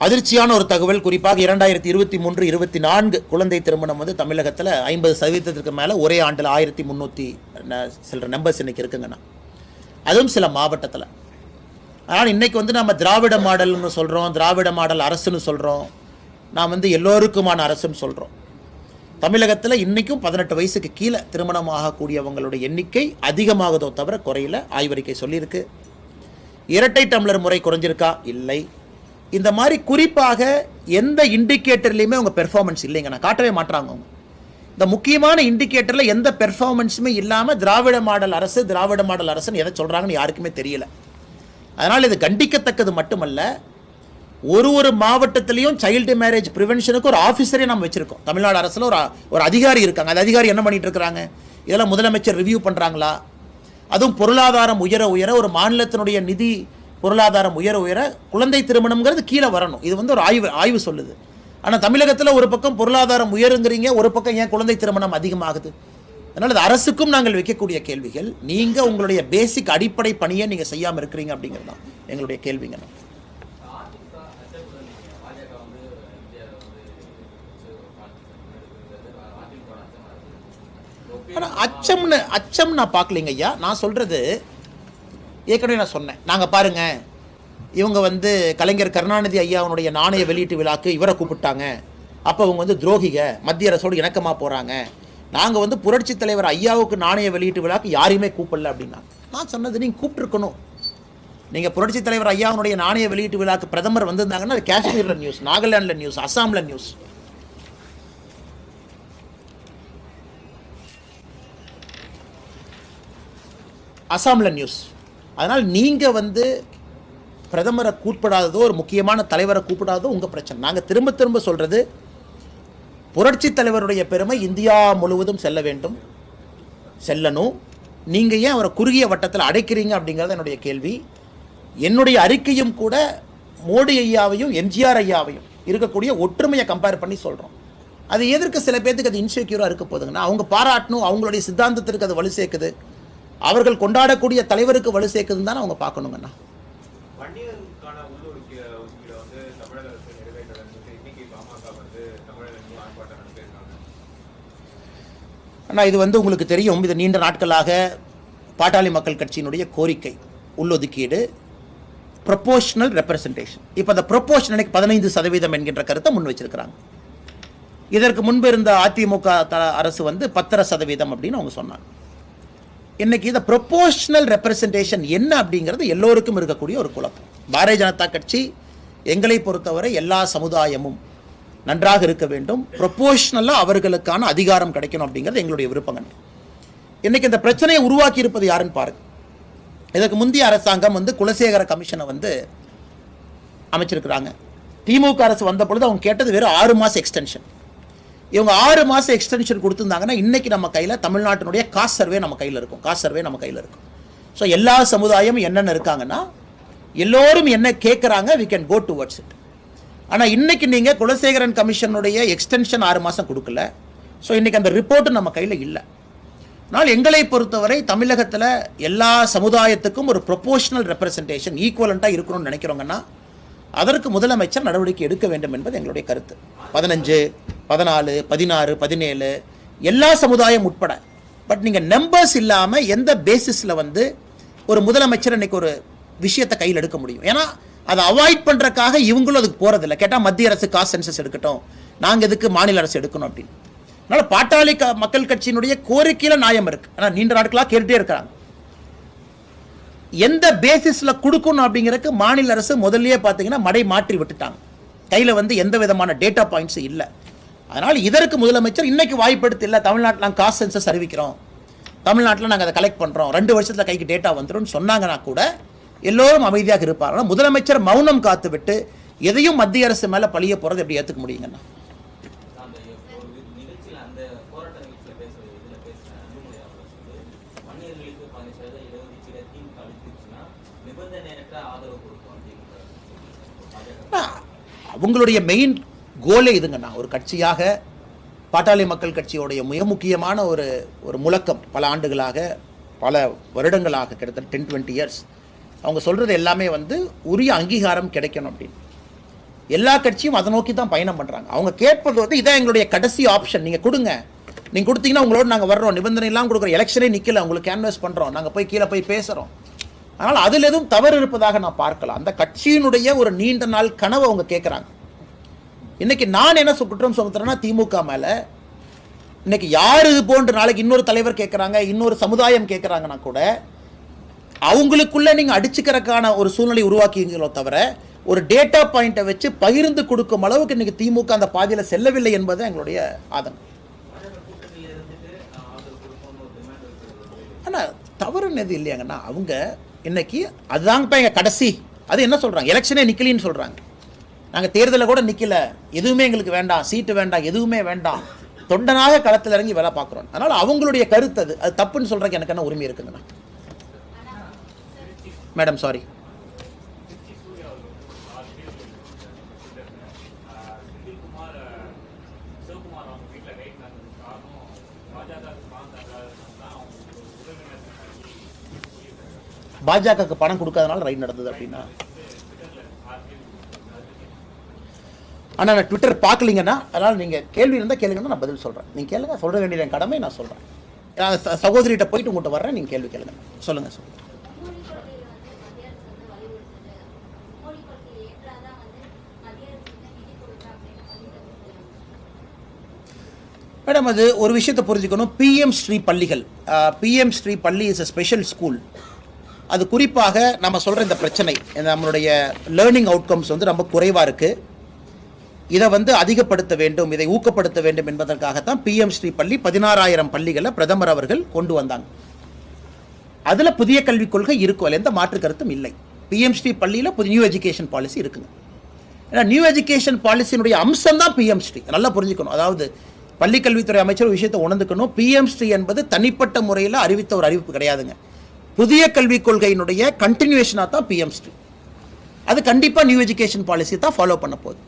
அதிர்ச்சியான ஒரு தகவல். குறிப்பாக 2023-24 குழந்தை திருமணம் தமிழகத்தில் 50% மேலே ஒரே ஆண்டில் 1300 சில நம்பர்ஸ் இன்னைக்கு இருக்குங்கண்ணா. அதுவும் சில மாவட்டத்தில். ஆனால் இன்னைக்கு நம்ம திராவிட மாடல்னு சொல்கிறோம், திராவிட மாடல் அரசுன்னு சொல்கிறோம், நான் எல்லோருக்குமான அரசுன்னு சொல்கிறோம். தமிழகத்தில் இன்றைக்கும் 18 வயசுக்கு கீழே திருமணம் ஆகக்கூடியவங்களுடைய எண்ணிக்கை அதிகமாகுதோ தவிர குறையில. ஆய்வறிக்கை சொல்லியிருக்கு. இரட்டை டம்ளர் முறை குறைஞ்சிருக்கா? இல்லை. இந்த மாதிரி குறிப்பாக எந்த இண்டிகேட்டர்லையுமே உங்கள் பெர்ஃபார்மன்ஸ் இல்லைங்க, நான் காட்டவே மாட்டாங்க. அவங்க இந்த முக்கியமான இண்டிகேட்டரில் எந்த பெர்ஃபார்மன்ஸுமே இல்லாமல் திராவிட மாடல் அரசுன்னு எதை சொல்கிறாங்கன்னு யாருக்குமே தெரியல. அதனால் இது கண்டிக்கத்தக்கது மட்டுமல்ல, ஒரு மாவட்டத்திலையும் சைல்டு மேரேஜ் ப்ரிவென்ஷனுக்கு ஒரு ஆஃபீஸரே நம்ம வச்சுருக்கோம். தமிழ்நாடு அரசில் ஒரு அதிகாரி இருக்காங்க. அந்த அதிகாரி என்ன பண்ணிட்டு இருக்கிறாங்க? இதெல்லாம் முதலமைச்சர் ரிவ்யூ பண்ணுறாங்களா? அதுவும் பொருளாதாரம் உயர ஒரு மாநிலத்தினுடைய நிதி பொருளாதாரம் உயர குழந்தை திருமணம்ங்கிறது கீழே வரணும். இது வந்து ஒரு ஆய்வு சொல்லுது. ஆனால் தமிழகத்தில் ஒரு பக்கம் பொருளாதாரம் உயருங்கிறீங்க, ஒரு பக்கம் ஏன் குழந்தை திருமணம் அதிகமாகுது? அதனால் அது அரசுக்கும் நாங்கள் வைக்கக்கூடிய கேள்விகள். நீங்கள் உங்களுடைய பேசிக் அடிப்படை பணியை நீங்கள் செய்யாமல் இருக்கிறீங்க அப்படிங்கிறது தான் எங்களுடைய கேள்விங்க. ஆனால் அச்சம் நான் பார்க்கலைங்க ஐயா. நான் சொல்கிறது ஏற்கனவே நான் சொன்னேன். நாங்கள் பாருங்கள், இவங்க வந்து கலைஞர் கருணாநிதி ஐயாவுடைய நாணய வெளியீட்டு விழாக்கு இவரை கூப்பிட்டாங்க, அப்போ அவங்க வந்து துரோகிக, மத்திய அரசோடு இணக்கமாக போகிறாங்க. நாங்கள் வந்து புரட்சி தலைவர் ஐயாவுக்கு நாணய வெளியீட்டு விழாக்கு யாரையுமே கூப்பிடல அப்படின்னா நான் சொன்னது நீங்கள் கூப்பிட்டுருக்கணும். நீங்கள் புரட்சி தலைவர் ஐயாவுடைய நாணய வெளியீட்டு விழாக்கு பிரதமர் வந்திருந்தாங்கன்னா அது காஷ்மீரில் நியூஸ், நாகாலாண்டில் நியூஸ், அஸ்ஸாமில் நியூஸ், அஸ்ஸாமில் நியூஸ். அதனால் நீங்கள் வந்து பிரதமரை கூப்பிடாததோ ஒரு முக்கியமான தலைவரை கூப்பிடாதோ உங்கள் பிரச்சனை. நாங்கள் திரும்ப சொல்கிறது, புரட்சி தலைவருடைய பெருமை இந்தியா முழுவதும் செல்ல வேண்டும், செல்லணும். நீங்கள் ஏன் அவரை குறுகிய வட்டத்தில் அடைக்கிறீங்க அப்படிங்கிறது என்னுடைய கேள்வி. என்னுடைய அறிக்கையும் கூட மோடி ஐயாவையும் எம்ஜிஆர் ஐயாவையும் இருக்கக்கூடிய ஒற்றுமையை கம்பேர் பண்ணி சொல்கிறோம். அது எதற்கு சில பேர்த்துக்கு அது இன்செக்யூராக இருக்க போதுங்கன்னா, அவங்க பாராட்டணும், அவங்களுடைய சித்தாந்தத்திற்கு அது வலு சேர்க்குது, அவர்கள் கொண்டாடக்கூடிய தலைவருக்கு வலு சேர்க்குதுன்னு தானே அவங்க பார்க்கணுங்கண்ணா. ஆனால் இது வந்து உங்களுக்கு தெரியும், இது நீண்ட நாட்களாக பாட்டாளி மக்கள் கட்சியினுடைய கோரிக்கை, உள்ளொதுக்கீடு, ப்ரொபோஷனல் ரெப்ரசன்டேஷன். இப்போ அந்த ப்ரொபோஷனலுக்கு 15% என்கின்ற கருத்தை முன் வச்சிருக்கிறாங்க. இதற்கு முன்பு இருந்த அதிமுக அரசு வந்து 10% அப்படின்னு அவங்க சொன்னாங்க. இன்னைக்கு இந்த ப்ரொபோஷனல் ரெப்ரசன்டேஷன் என்ன அப்படிங்கிறது எல்லோருக்கும் இருக்கக்கூடிய ஒரு குழப்பம். பாரதிய ஜனதா கட்சி எங்களை பொறுத்தவரை எல்லா சமுதாயமும் நன்றாக இருக்க வேண்டும், ப்ரொபோஷனலாக அவர்களுக்கான அதிகாரம் கிடைக்கணும் அப்படிங்கிறது எங்களுடைய விருப்பங்கள். இன்னைக்கு இந்த பிரச்சனையை உருவாக்கி இருப்பது யாருன்னு பாருங்க. இதற்கு முந்தைய அரசாங்கம் வந்து குலசேகர கமிஷனை வந்து அமைச்சிருக்கிறாங்க. திமுக அரசு வந்த பொழுது அவங்க கேட்டது வெறும் 6 மாதம் எக்ஸ்டென்ஷன். இவங்க 6 மாதம் எக்ஸ்டென்ஷன் கொடுத்துருந்தாங்கன்னா இன்னைக்கு நம்ம கையில் தமிழ்நாட்டினுடைய காஸ்ட் சர்வே நம்ம கையில் இருக்கும். ஸோ எல்லா சமுதாயமும் என்னென்ன இருக்காங்கன்னா எல்லோரும் என்ன கேட்குறாங்க, we can go towards it. ஆனால் இன்னைக்கு நீங்கள் குலசேகரன் கமிஷனுடைய எக்ஸ்டென்ஷன் 6 மாதம் கொடுக்கல. ஸோ இன்னைக்கு அந்த ரிப்போர்ட்டு நம்ம கையில் இல்லை. ஆனால் எங்களை பொறுத்தவரை தமிழகத்தில் எல்லா சமுதாயத்துக்கும் ஒரு ப்ரொபோஷனல் ரெப்ரசன்டேஷன் ஈக்குவலண்ட்டாக இருக்கணும்னு நினைக்கிறோங்கன்னா அதற்கு முதலமைச்சர் நடவடிக்கை எடுக்க வேண்டும் என்பது எங்களுடைய கருத்து. 15, 14, 16, 17 எல்லா சமுதாயம் உட்பட. பட் நீங்கள் நம்பர்ஸ் இல்லாமல் எந்த பேசிஸில் வந்து ஒரு முதலமைச்சர் இன்னைக்கு ஒரு விஷயத்தை கையில் எடுக்க முடியும்? ஏன்னா அதை அவாய்ட் பண்ணுறக்காக இவங்களும் அதுக்கு போகிறதில்ல. கேட்டால் மத்திய அரசு காஸ்ட் சென்சஸ் எடுக்கட்டும், நாங்கள் எதுக்கு மாநில அரசு எடுக்கணும் அப்படின்னு. அதனால் பாட்டாளி மக்கள் கட்சியினுடைய கோரிக்கையில் நியாயம் இருக்குது. ஆனால் நீண்ட நாட்களாக கேட்டுகிட்டே இருக்கிறாங்க. எந்த பேசிஸில் கொடுக்கணும் அப்படிங்கிறதுக்கு மாநில அரசு முதல்லயே பார்த்தீங்கன்னா மடை மாற்றி விட்டுட்டாங்க. கையில் வந்து எந்த விதமான டேட்டா பாயிண்ட்ஸும் இல்லை. அதனால் இதற்கு முதலமைச்சர் இன்னைக்கு வாய்ப்படுத்தி இல்லை, தமிழ்நாட்டில் நாங்கள் காஸ்ட் சென்சஸ் அறிவிக்கிறோம், தமிழ்நாட்டில் நாங்கள் அதை கலெக்ட் பண்ணுறோம், 2 வருஷத்தில் கைக்கு டேட்டா வந்துடும் சொன்னாங்கன்னா கூட எல்லோரும் அமைதியாக இருப்பாங்க. ஆனால் முதலமைச்சர் மௌனம் காத்து விட்டு எதையும் மத்திய அரசு மேலே பழிய போகிறது எப்படி ஏற்றுக்க முடியுங்கண்ணா? அவங்களுடைய மெயின் கோலே இதுங்கண்ணா. ஒரு கட்சியாக பாட்டாளி மக்கள் கட்சியோடைய மிக முக்கியமான ஒரு முழக்கம் பல ஆண்டுகளாக, பல வருடங்களாக, கிட்டத்தட்ட 10-20 இயர்ஸ் அவங்க சொல்கிறது எல்லாமே வந்து உரிய அங்கீகாரம் கிடைக்கணும் அப்படின்னு. எல்லா கட்சியும் அதை நோக்கி தான் பயணம் பண்ணுறாங்க. அவங்க கேட்பது வந்து இதான் எங்களுடைய கடைசி ஆப்ஷன், நீங்கள் கொடுங்க, நீங்கள் கொடுத்தீங்கன்னா உங்களோட நாங்கள் வர்றோம், நிபந்தனைலாம் கொடுக்குறோம், எலெக்ஷனே நிற்கல, உங்களுக்கு கேன்வாஸ் பண்ணுறோம், நாங்கள் போய் கீழே போய் பேசுகிறோம். அதனால் அதில் எதுவும் தவறு இருப்பதாக நான் பார்க்கலாம். அந்த கட்சியினுடைய ஒரு நீண்ட நாள் கனவு அவங்க கேட்குறாங்க. இன்னைக்கு நான் என்ன குற்றம் சுமத்துறேன்னா திமுக மேலே, இன்னைக்கு யார் இது போன்று நாளைக்கு இன்னொரு தலைவர் கேட்குறாங்க, இன்னொரு சமுதாயம் கேட்குறாங்கன்னா கூட அவங்களுக்குள்ள நீங்கள் அடிச்சுக்கிறதுக்கான ஒரு சூழ்நிலை உருவாக்கிங்களோ தவிர ஒரு டேட்டா பாயிண்ட்டை வச்சு பகிர்ந்து கொடுக்கும் அளவுக்கு இன்னைக்கு திமுக அந்த பாதையில் செல்லவில்லை என்பது எங்களுடைய ஆதங்கம். ஆனால் தவறுன்னு எது இல்லையாங்கன்னா அவங்க இன்னைக்கு அதுதாங்கப்பா எங்கள் கடைசி, அது என்ன சொல்கிறாங்க, எலெக்ஷனே நிற்கலின்னு சொல்கிறாங்க. நாங்கள் தேர்தலில் கூட நிற்கல, எதுவுமே எங்களுக்கு வேண்டாம், சீட்டு வேண்டாம், எதுவுமே வேண்டாம், தொண்டனாக களத்தில் இறங்கி வேலை பார்க்குறோம். அதனால் அவங்களுடைய கருத்து அது தப்புன்னு சொல்கிறக்கு எனக்கு என்ன உரிமை இருக்குங்கண்ணா. Madam sorry. பாஜகவுக்கு பணம் கொடுக்காதனால ரைட் நடந்தது அப்படின்னா, ஆனால் நான் ட்விட்டர் பார்க்கலீங்கன்னா, அதனால் நீங்கள் கேள்வி இருந்தால் கேளுங்கன்னா நான் பதில் சொல்கிறேன். நீங்கள் கேளுங்க, சொல்ல வேண்டிய என் கடமை நான் சொல்கிறேன். நான் சகோதரிகிட்ட போயிட்டு உங்கள்கிட்ட வர்றேன், நீங்கள் கேள்வி கேளுங்க. சொல்லுங்கள் சொல்லுங்கள். மேடம் அது ஒரு விஷயத்தை புரிஞ்சுக்கணும். பிஎம் ஸ்ரீ பள்ளிகள், பிஎம் ஸ்ரீ பள்ளி இஸ் அ ஸ்பெஷல் ஸ்கூல். அது குறிப்பாக நம்ம சொல்கிற இந்த பிரச்சனை, நம்மளுடைய லேர்னிங் அவுட்கம்ஸ் வந்து ரொம்ப குறைவாக இருக்குது. இதை வந்து அதிகப்படுத்த வேண்டும், இதை ஊக்கப்படுத்த வேண்டும் என்பதற்காகத்தான் பிஎம் ஸ்ரீ பள்ளி 16,000 பள்ளிகளை பிரதமர் அவர்கள் கொண்டு வந்தாங்க. அதில் புதிய கல்விக் கொள்கை இருக்கும், அதில் எந்த மாற்று கருத்தும் இல்லை. பிஎம் ஸ்ரீ பள்ளியில் புதிய நியூ எஜுகேஷன் பாலிசி இருக்குங்க. ஏன்னா நியூ எஜுகேஷன் பாலிசியினுடைய அம்சம் தான் பிஎம் ஸ்ரீ. நல்லா புரிஞ்சுக்கணும். அதாவது பள்ளிக்கல்வித்துறை அமைச்சர் ஒரு விஷயத்தை உணர்ந்துக்கணும். பிஎம் ஸ்ரீ என்பது தனிப்பட்ட முறையில் அறிவித்த ஒரு அறிவிப்பு கிடையாதுங்க. புதிய கல்விக் கொள்கையினுடைய கண்டினியூஷனாக தான் பிஎம் ஸ்ரீ. அது கண்டிப்பாக நியூ எஜுகேஷன் பாலிசி தான் ஃபாலோ பண்ண போகுது.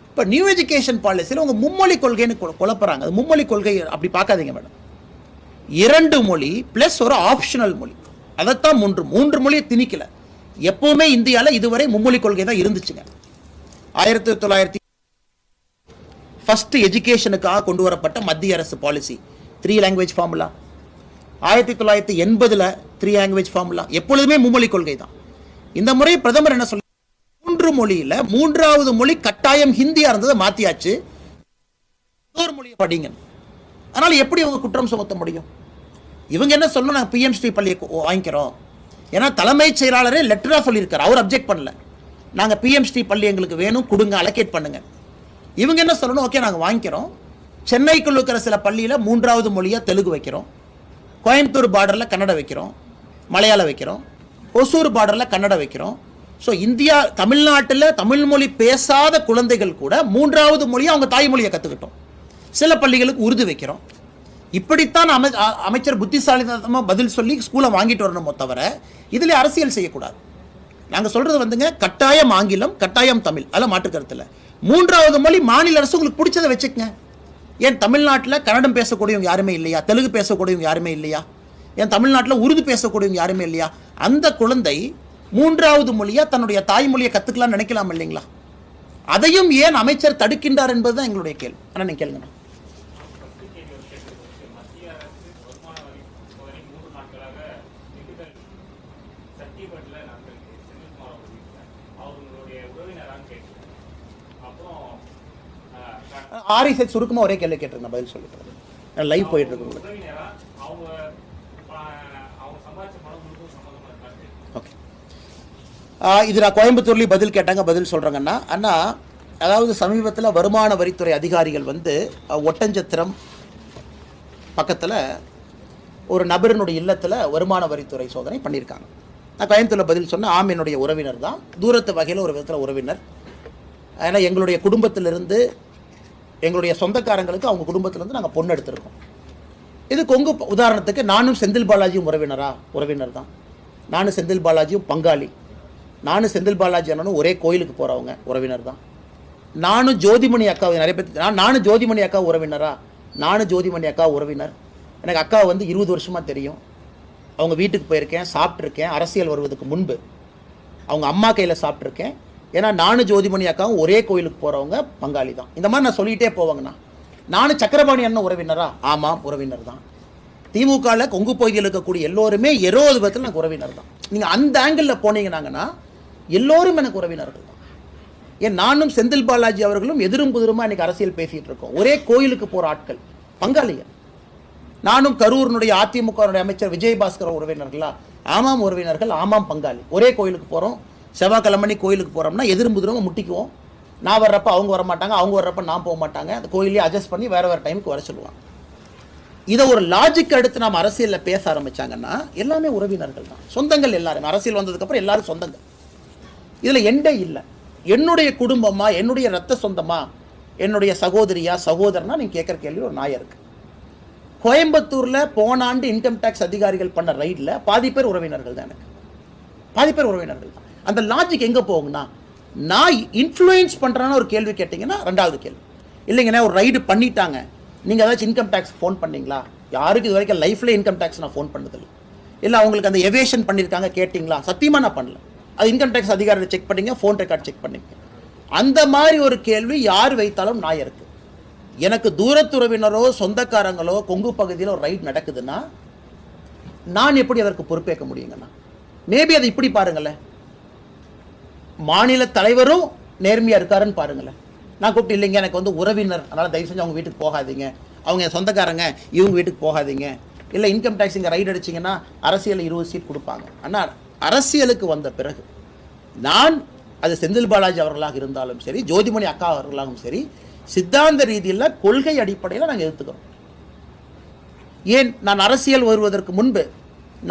இப்போ நியூ எஜுகேஷன் பாலிசியில் உங்கள் மும்மொழி கொள்கைன்னு குழப்பறாங்க. அது மும்மொழி கொள்கை அப்படி பார்க்காதீங்க மேடம். 2 மொழி ப்ளஸ் ஒரு ஆப்ஷனல் மொழி, அதைத்தான் 3 மொழியை திணிக்கல. எப்பவுமே இந்தியாவில் இதுவரை மும்மொழி கொள்கை தான் இருந்துச்சுங்க. 1900 ஃபர்ஸ்ட் எஜுகேஷனுக்காக கொண்டு வரப்பட்ட மத்திய அரசு policy 3 language formula. 1980 3 language formula. எப்பொழுதுமே மும்மொழி கொள்கை தான். இந்த முறை பிரதமர் என்ன சொல்ல, 3 மொழியில் 3வது மொழி கட்டாயம் ஹிந்தியா இருந்ததை மாத்தியாச்சு, இன்னொரு மொழியை படிங்க. அதனால எப்படி அவங்க குற்றம் சுமத்த முடியும்? இவங்க என்ன சொல்லணும், நாங்கள் பிஎம் ஸ்ரீ பள்ளியை வாங்கிக்கிறோம். ஏன்னா தலைமைச் செயலாளரே லெட்டரா சொல்லியிருக்காரு, அவர் அப்ஜெக்ட் பண்ணல. நாங்கள் பிஎம் ஸ்ரீ பள்ளி எங்களுக்கு வேணும், கொடுங்க, அலோகேட் பண்ணுங்க. இவங்க என்ன சொல்லணும், ஓகே நாங்கள் வாங்கிக்கிறோம், சென்னைக்குள்ள இருக்கிற சில பள்ளியில் 3வது மொழியாக தெலுங்கு வைக்கிறோம், கோயம்புத்தூர் பார்டரில் கன்னடம் வைக்கிறோம், மலையாளம் வைக்கிறோம், ஒசூர் பார்டரில் கன்னடம் வைக்கிறோம். ஸோ இந்தியா தமிழ்நாட்டில் தமிழ் மொழி பேசாத குழந்தைகள் கூட 3வது மொழியை அவங்க தாய்மொழியை கற்றுக்கிட்டோம். சில பள்ளிகளுக்கு உருது வைக்கிறோம். இப்படித்தான் அமைச்சர் புத்திசாலித்தனமாக பதில் சொல்லி ஸ்கூலை வாங்கிட்டு வரணுமோ தவிர இதில் அரசியல் செய்யக்கூடாது. நாங்கள் சொல்கிறது வந்துங்க, கட்டாயம் ஆங்கிலம், கட்டாயம் தமிழ், அதெல்லாம் மாற்று கருத்து இல்லை. 3வது மொழி மாநில அரசு உங்களுக்கு பிடிச்சதை வச்சுக்கங்க. ஏன் தமிழ்நாட்டில் கன்னடம் பேசக்கூடியவங்க யாருமே இல்லையா? தெலுங்கு பேசக்கூடியவங்க யாருமே இல்லையா? ஏன் தமிழ்நாட்டில் உருது பேசக்கூடியவங்க யாருமே இல்லையா? அந்த குழந்தை 3வது மொழியாக தன்னுடைய தாய்மொழியை கற்றுக்கலாம்னு நினைக்கலாம் இல்லைங்களா? அதையும் ஏன் அமைச்சர் தடுக்கின்றார் என்பது தான் எங்களுடைய கேள்வி. ஆனால் நீங்கள் கேளுங்க. ஆரிசெட் சுருக்கமாக ஒரே கேள்வி கேட்டிருக்கேன், பதில் சொல்லிட்டு லைவ் போயிட்டு இருக்கு. ஓகே, இது நான் கோயம்புத்தூர்லேயும் பதில் கேட்டாங்க, பதில் சொல்கிறேங்கண்ணா. அண்ணா, அதாவது சமீபத்தில் வருமான வரித்துறை அதிகாரிகள் வந்து ஒட்டஞ்சத்திரம் பக்கத்தில் ஒரு நபரினுடைய இல்லத்தில் வருமான வரித்துறை சோதனை பண்ணியிருக்காங்க. நான் கோயம்புத்தூரில் பதில் சொன்னேன், ஆம் என்னுடைய உறவினர் தான், தூரத்து வகையில் ஒரு விதத்தில் உறவினர். ஏன்னா எங்களுடைய குடும்பத்திலிருந்து, எங்களுடைய சொந்தக்காரங்களுக்கு அவங்க குடும்பத்திலேருந்து நாங்கள் பொண்ணு எடுத்திருக்கோம். இது கொங்கு உதாரணத்துக்கு நானும் செந்தில் பாலாஜியும் உறவினர் தான். நானும் செந்தில் பாலாஜியும் பங்காளி. நானும் செந்தில் பாலாஜி அண்ணனும் ஒரே கோயிலுக்கு போகிறவங்க, உறவினர் தான். நானும் ஜோதிமணி அக்காவை நிறைய பேர், நானும் ஜோதிமணி அக்கா நானும் ஜோதிமணி அக்கா உறவினர். எனக்கு அக்காவை வந்து 20 வருஷமாக தெரியும். அவங்க வீட்டுக்கு போயிருக்கேன், சாப்பிட்ருக்கேன். அரசியல் வருவதற்கு முன்பு அவங்க அம்மா கையில் சாப்பிட்ருக்கேன். ஏன்னா நானும் ஜோதிமணி அக்காவும் ஒரே கோயிலுக்கு போகிறவங்க, பங்காளி தான். இந்த மாதிரி நான் சொல்லிகிட்டே போவாங்கண்ணா. நானும் சக்கரபாணி அண்ணன் உறவினரா? ஆமாம், உறவினர் தான். திமுகவில் கொங்கு பகுதியில் இருக்கக்கூடிய எல்லோருமே 20 விதத்தில் எனக்கு உறவினர் தான். நீங்கள் அந்த ஆங்கிளில் போனீங்கன்னாங்கன்னா எல்லோரும் எனக்கு உறவினர்கள் தான். ஏன் நானும் செந்தில் பாலாஜி அவர்களும் எதிரும் புதிருமா இன்னைக்கு அரசியல் பேசிகிட்டு இருக்கோம். ஒரே கோயிலுக்கு போகிற ஆட்கள், பங்காளிகள். நானும் கரூரினுடைய அதிமுக அமைச்சர் விஜயபாஸ்கர் உறவினர்களா? ஆமாம் உறவினர்கள், ஆமாம் பங்காளி. ஒரே கோயிலுக்கு போகிறோம். செவ்வாய்க்கிழமை கோயிலுக்கு போகிறோம்னா எதிரும் புதிரமாக முட்டிக்குவோம். நான் வர்றப்ப அவங்க வர மாட்டாங்க, அவங்க வர்றப்ப நான் போக மாட்டாங்க. அந்த கோயிலே அட்ஜஸ்ட் பண்ணி வேறு டைமுக்கு வர சொல்லுவாங்க. இதை ஒரு லாஜிக் எடுத்து நாம் அரசியலில் பேச ஆரம்பித்தாங்கன்னா எல்லாமே உறவினர்கள் தான், சொந்தங்கள். எல்லாருமே அரசியல் வந்ததுக்கப்புறம் எல்லாரும் சொந்தங்கள். இதில் எண்டே இல்லை. என்னுடைய குடும்பமா, என்னுடைய ரத்த சொந்தமா, என்னுடைய சகோதரியா சகோதரனா நீங்கள் கேட்குற கேள்வி ஒரு நியாயம் இருக்குது. கோயம்புத்தூரில் போன ஆண்டு இன்கம் டேக்ஸ் அதிகாரிகள் பண்ண ரைடில் பாதி பேர் உறவினர்கள் தான். எனக்கு பாதி பேர் உறவினர்கள் தான். அந்த லாஜிக் எங்கே போகுங்கன்னா, நான் இன்ஃப்ளூயன்ஸ் பண்ணுறேன்னு ஒரு கேள்வி கேட்டிங்கன்னா ரெண்டாவது கேள்வி. இல்லைங்கண்ணா ஒரு ரைடு பண்ணிட்டாங்க, நீங்கள் ஏதாச்சும் இன்கம் டேக்ஸ் ஃபோன் பண்ணீங்களா? யாருக்கு இது வரைக்கும் லைஃப்பில் இன்கம் டேக்ஸ் நான் ஃபோன் பண்ணதில்லை. இல்லை அவங்களுக்கு அந்த எவேஷன் பண்ணியிருக்காங்க கேட்டிங்களா? சத்தியமாக நான் பண்ணல. அது இன்கம் டேக்ஸ் அதிகாரியை செக் பண்ணிங்க, ஃபோன் ரெக்கார்ட் செக் பண்ணிங்க. அந்த மாதிரி ஒரு கேள்வி யார் வைத்தாலும் நியாயம் இருக்குது. எனக்கு தூரத்துறவினரோ சொந்தக்காரங்களோ கொங்கு பகுதியில் ஒரு ரைட் நடக்குதுன்னா நான் எப்படி அதற்கு பொறுப்பேற்க முடியுங்கண்ணா? மேபி அதை இப்படி பாருங்களேன், மாநில தலைவரும் நேர்மையாக இருக்காருன்னு பாருங்களேன். நான் கூப்பிட்டு இல்லைங்க எனக்கு வந்து உறவினர், அதனால் தயவு செஞ்சு அவங்க வீட்டுக்கு போகாதீங்க, அவங்க சொந்தக்காரங்க இவங்க வீட்டுக்கு போகாதீங்க. இல்லை இன்கம் டேக்ஸ் இங்கே ரைட் அடிச்சிங்கன்னா அரசியல் 20 சீட் கொடுப்பாங்க. ஆனால் அரசியலுக்கு வந்த பிறகு நான் அது செந்தில் பாலாஜி அவர்களாக இருந்தாலும் சரி, ஜோதிமணி அக்கா அவர்களாகவும் சரி, சித்தாந்த ரீதியில் கொள்கை அடிப்படையில் நாங்கள் எடுத்துக்கிறோம். ஏன் நான் அரசியல் வருவதற்கு முன்பு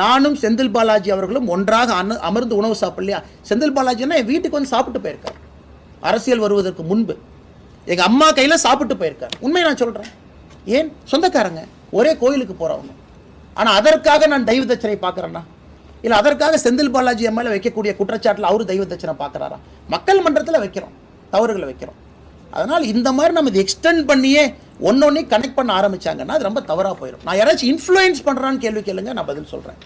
நானும் செந்தில் பாலாஜி அவர்களும் ஒன்றாக அமர்ந்து உணவு சாப்பிடலையா? செந்தில் பாலாஜின்னா என் வீட்டுக்கு வந்து சாப்பிட்டு போயிருக்கார். அரசியல் வருவதற்கு முன்பு எங்கள் அம்மா கையில் சாப்பிட்டு போயிருக்கார். உண்மை நான் சொல்கிறேன். ஏன்? சொந்தக்காரங்க, ஒரே கோயிலுக்கு போகிறவங்க. ஆனால் அதற்காக நான் தெய்வ தட்சணை பார்க்குறேன்னா? இல்லை அதற்காக செந்தில் பாலாஜி அம்மாவில் வைக்கக்கூடிய குற்றச்சாட்டில் அவரு தெய்வ தட்சணை பார்க்குறாரா? மக்கள் மன்றத்தில் வைக்கிறோம், தவறுகளை வைக்கிறோம். அதனால் இந்த மாதிரி நம்ம இதை எக்ஸ்டெண்ட் பண்ணியே ஒன்னொன்னே கனெக்ட் பண்ண ஆரம்பிச்சாங்கன்னா அது ரொம்ப தவறாக போயிடும். நான் யாராச்சும் இன்ஃப்ளூயன்ஸ் பண்ணுறான்னு கேள்வி கேளுங்க, நான் பதில் சொல்கிறேன்.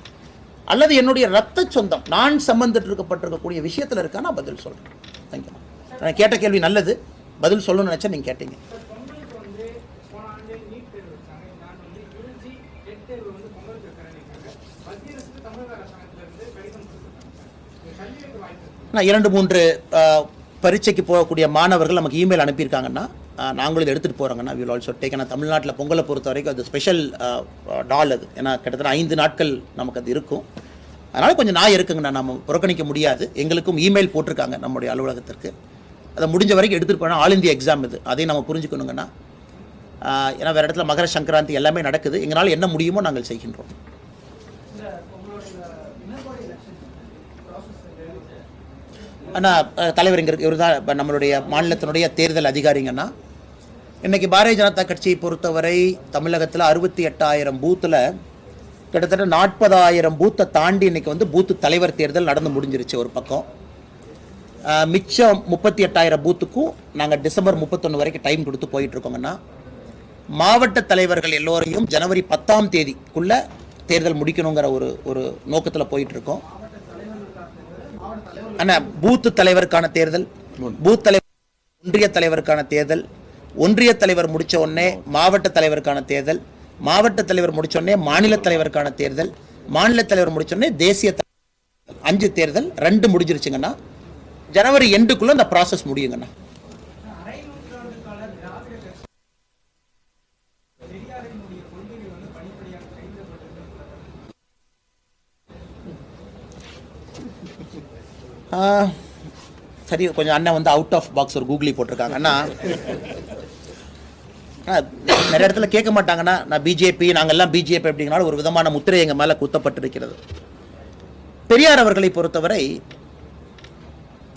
அல்லது என்னுடைய ரத்த சொந்தம் நான் சம்பந்தப்பட்டிருக்கக்கூடிய விஷயத்தில் இருக்கா, நான் பதில் சொல்கிறேன். தேங்க்யூ. நான் கேட்ட கேள்வி நல்லது, பதில் சொல்லணும்னு நினச்சா நீங்கள் கேட்டீங்க. நான் 2-3 பரீட்சைக்கு போகக்கூடிய மாணவர்கள் நமக்கு இமெயில் அனுப்பியிருக்காங்கன்னா நாங்களும் இதை எடுத்துகிட்டு போகிறோங்கன்னா வில் ஆல்சோ டேக். ஏன்னா தமிழ்நாட்டில் பொங்கலை பொறுத்த வரைக்கும் அது ஸ்பெஷல் டால் அது. ஏன்னா கிட்டத்தட்ட 5 நாட்கள் நமக்கு அது இருக்கும். அதனால் கொஞ்சம் நான் இருக்குங்கண்ணா, நம்ம புறக்கணிக்க முடியாது. எங்களுக்கும் இமெயில் போட்டிருக்காங்க நம்முடைய அலுவலகத்திற்கு. அதை முடிஞ்ச வரைக்கும் எடுத்துகிட்டு போனால் ஆல் இந்தியா எக்ஸாம் இது, அதையும் நம்ம புரிஞ்சுக்கணுங்கண்ணா. ஏன்னா வேறு இடத்துல மகர சங்கராந்தி எல்லாமே நடக்குது. எங்களால் என்ன முடியுமோ நாங்கள் செய்கின்றோம். ஆனால் தலைவர் இங்கே இவர் தான் இப்போ நம்மளுடைய மாநிலத்தினுடைய தேர்தல் அதிகாரிங்கன்னா. இன்றைக்கி பாரதிய ஜனதா கட்சியை பொறுத்தவரை தமிழகத்தில் 68,000 பூத்தில் கிட்டத்தட்ட 40,000 பூத்தை தாண்டி இன்றைக்கி வந்து பூத்து தலைவர் தேர்தல் நடந்து முடிஞ்சிருச்சு ஒரு பக்கம். மிச்சம் 38,000 பூத்துக்கும் நாங்கள் டிசம்பர் 31 வரைக்கும் டைம் கொடுத்து போயிட்டுருக்கோங்கன்னா, மாவட்ட தலைவர்கள் எல்லோரையும் ஜனவரி 10ஆம் தேதிக்குள்ளே தேர்தல் முடிக்கணுங்கிற ஒரு நோக்கத்தில் போயிட்டுருக்கோம். ஆனால் பூத்து தலைவருக்கான தேர்தல், பூத் தலைவர், ஒன்றிய தலைவருக்கான தேர்தல், ஒன்றிய தலைவர் முடித்த உடனே மாவட்ட தலைவருக்கான தேர்தல், மாவட்ட தலைவர் முடித்த உடனே மாநில தலைவருக்கான தேர்தல், மாநில தலைவர் முடித்த உடனே தேசிய 5 தேர்தல் 2 முடிஞ்சிருச்சுங்கன்னா ஜனவரி எண்டுக்குள்ளே அந்த ப்ராசஸ் முடியுங்கண்ணா. சரி, கொஞ்சம் அண்ணன் வந்து அவுட் ஆஃப் பாக்ஸ் ஒரு கூகுளி போட்டிருக்காங்க. அண்ணா நிறைய இடத்துல கேட்க மாட்டாங்கன்னா நான் பிஜேபி, நாங்கள்லாம் பிஜேபி அப்படிங்கனால ஒரு விதமான முத்திரை எங்கள் மேலே குத்தப்பட்டிருக்கிறது. பெரியார் அவர்களை பொறுத்தவரை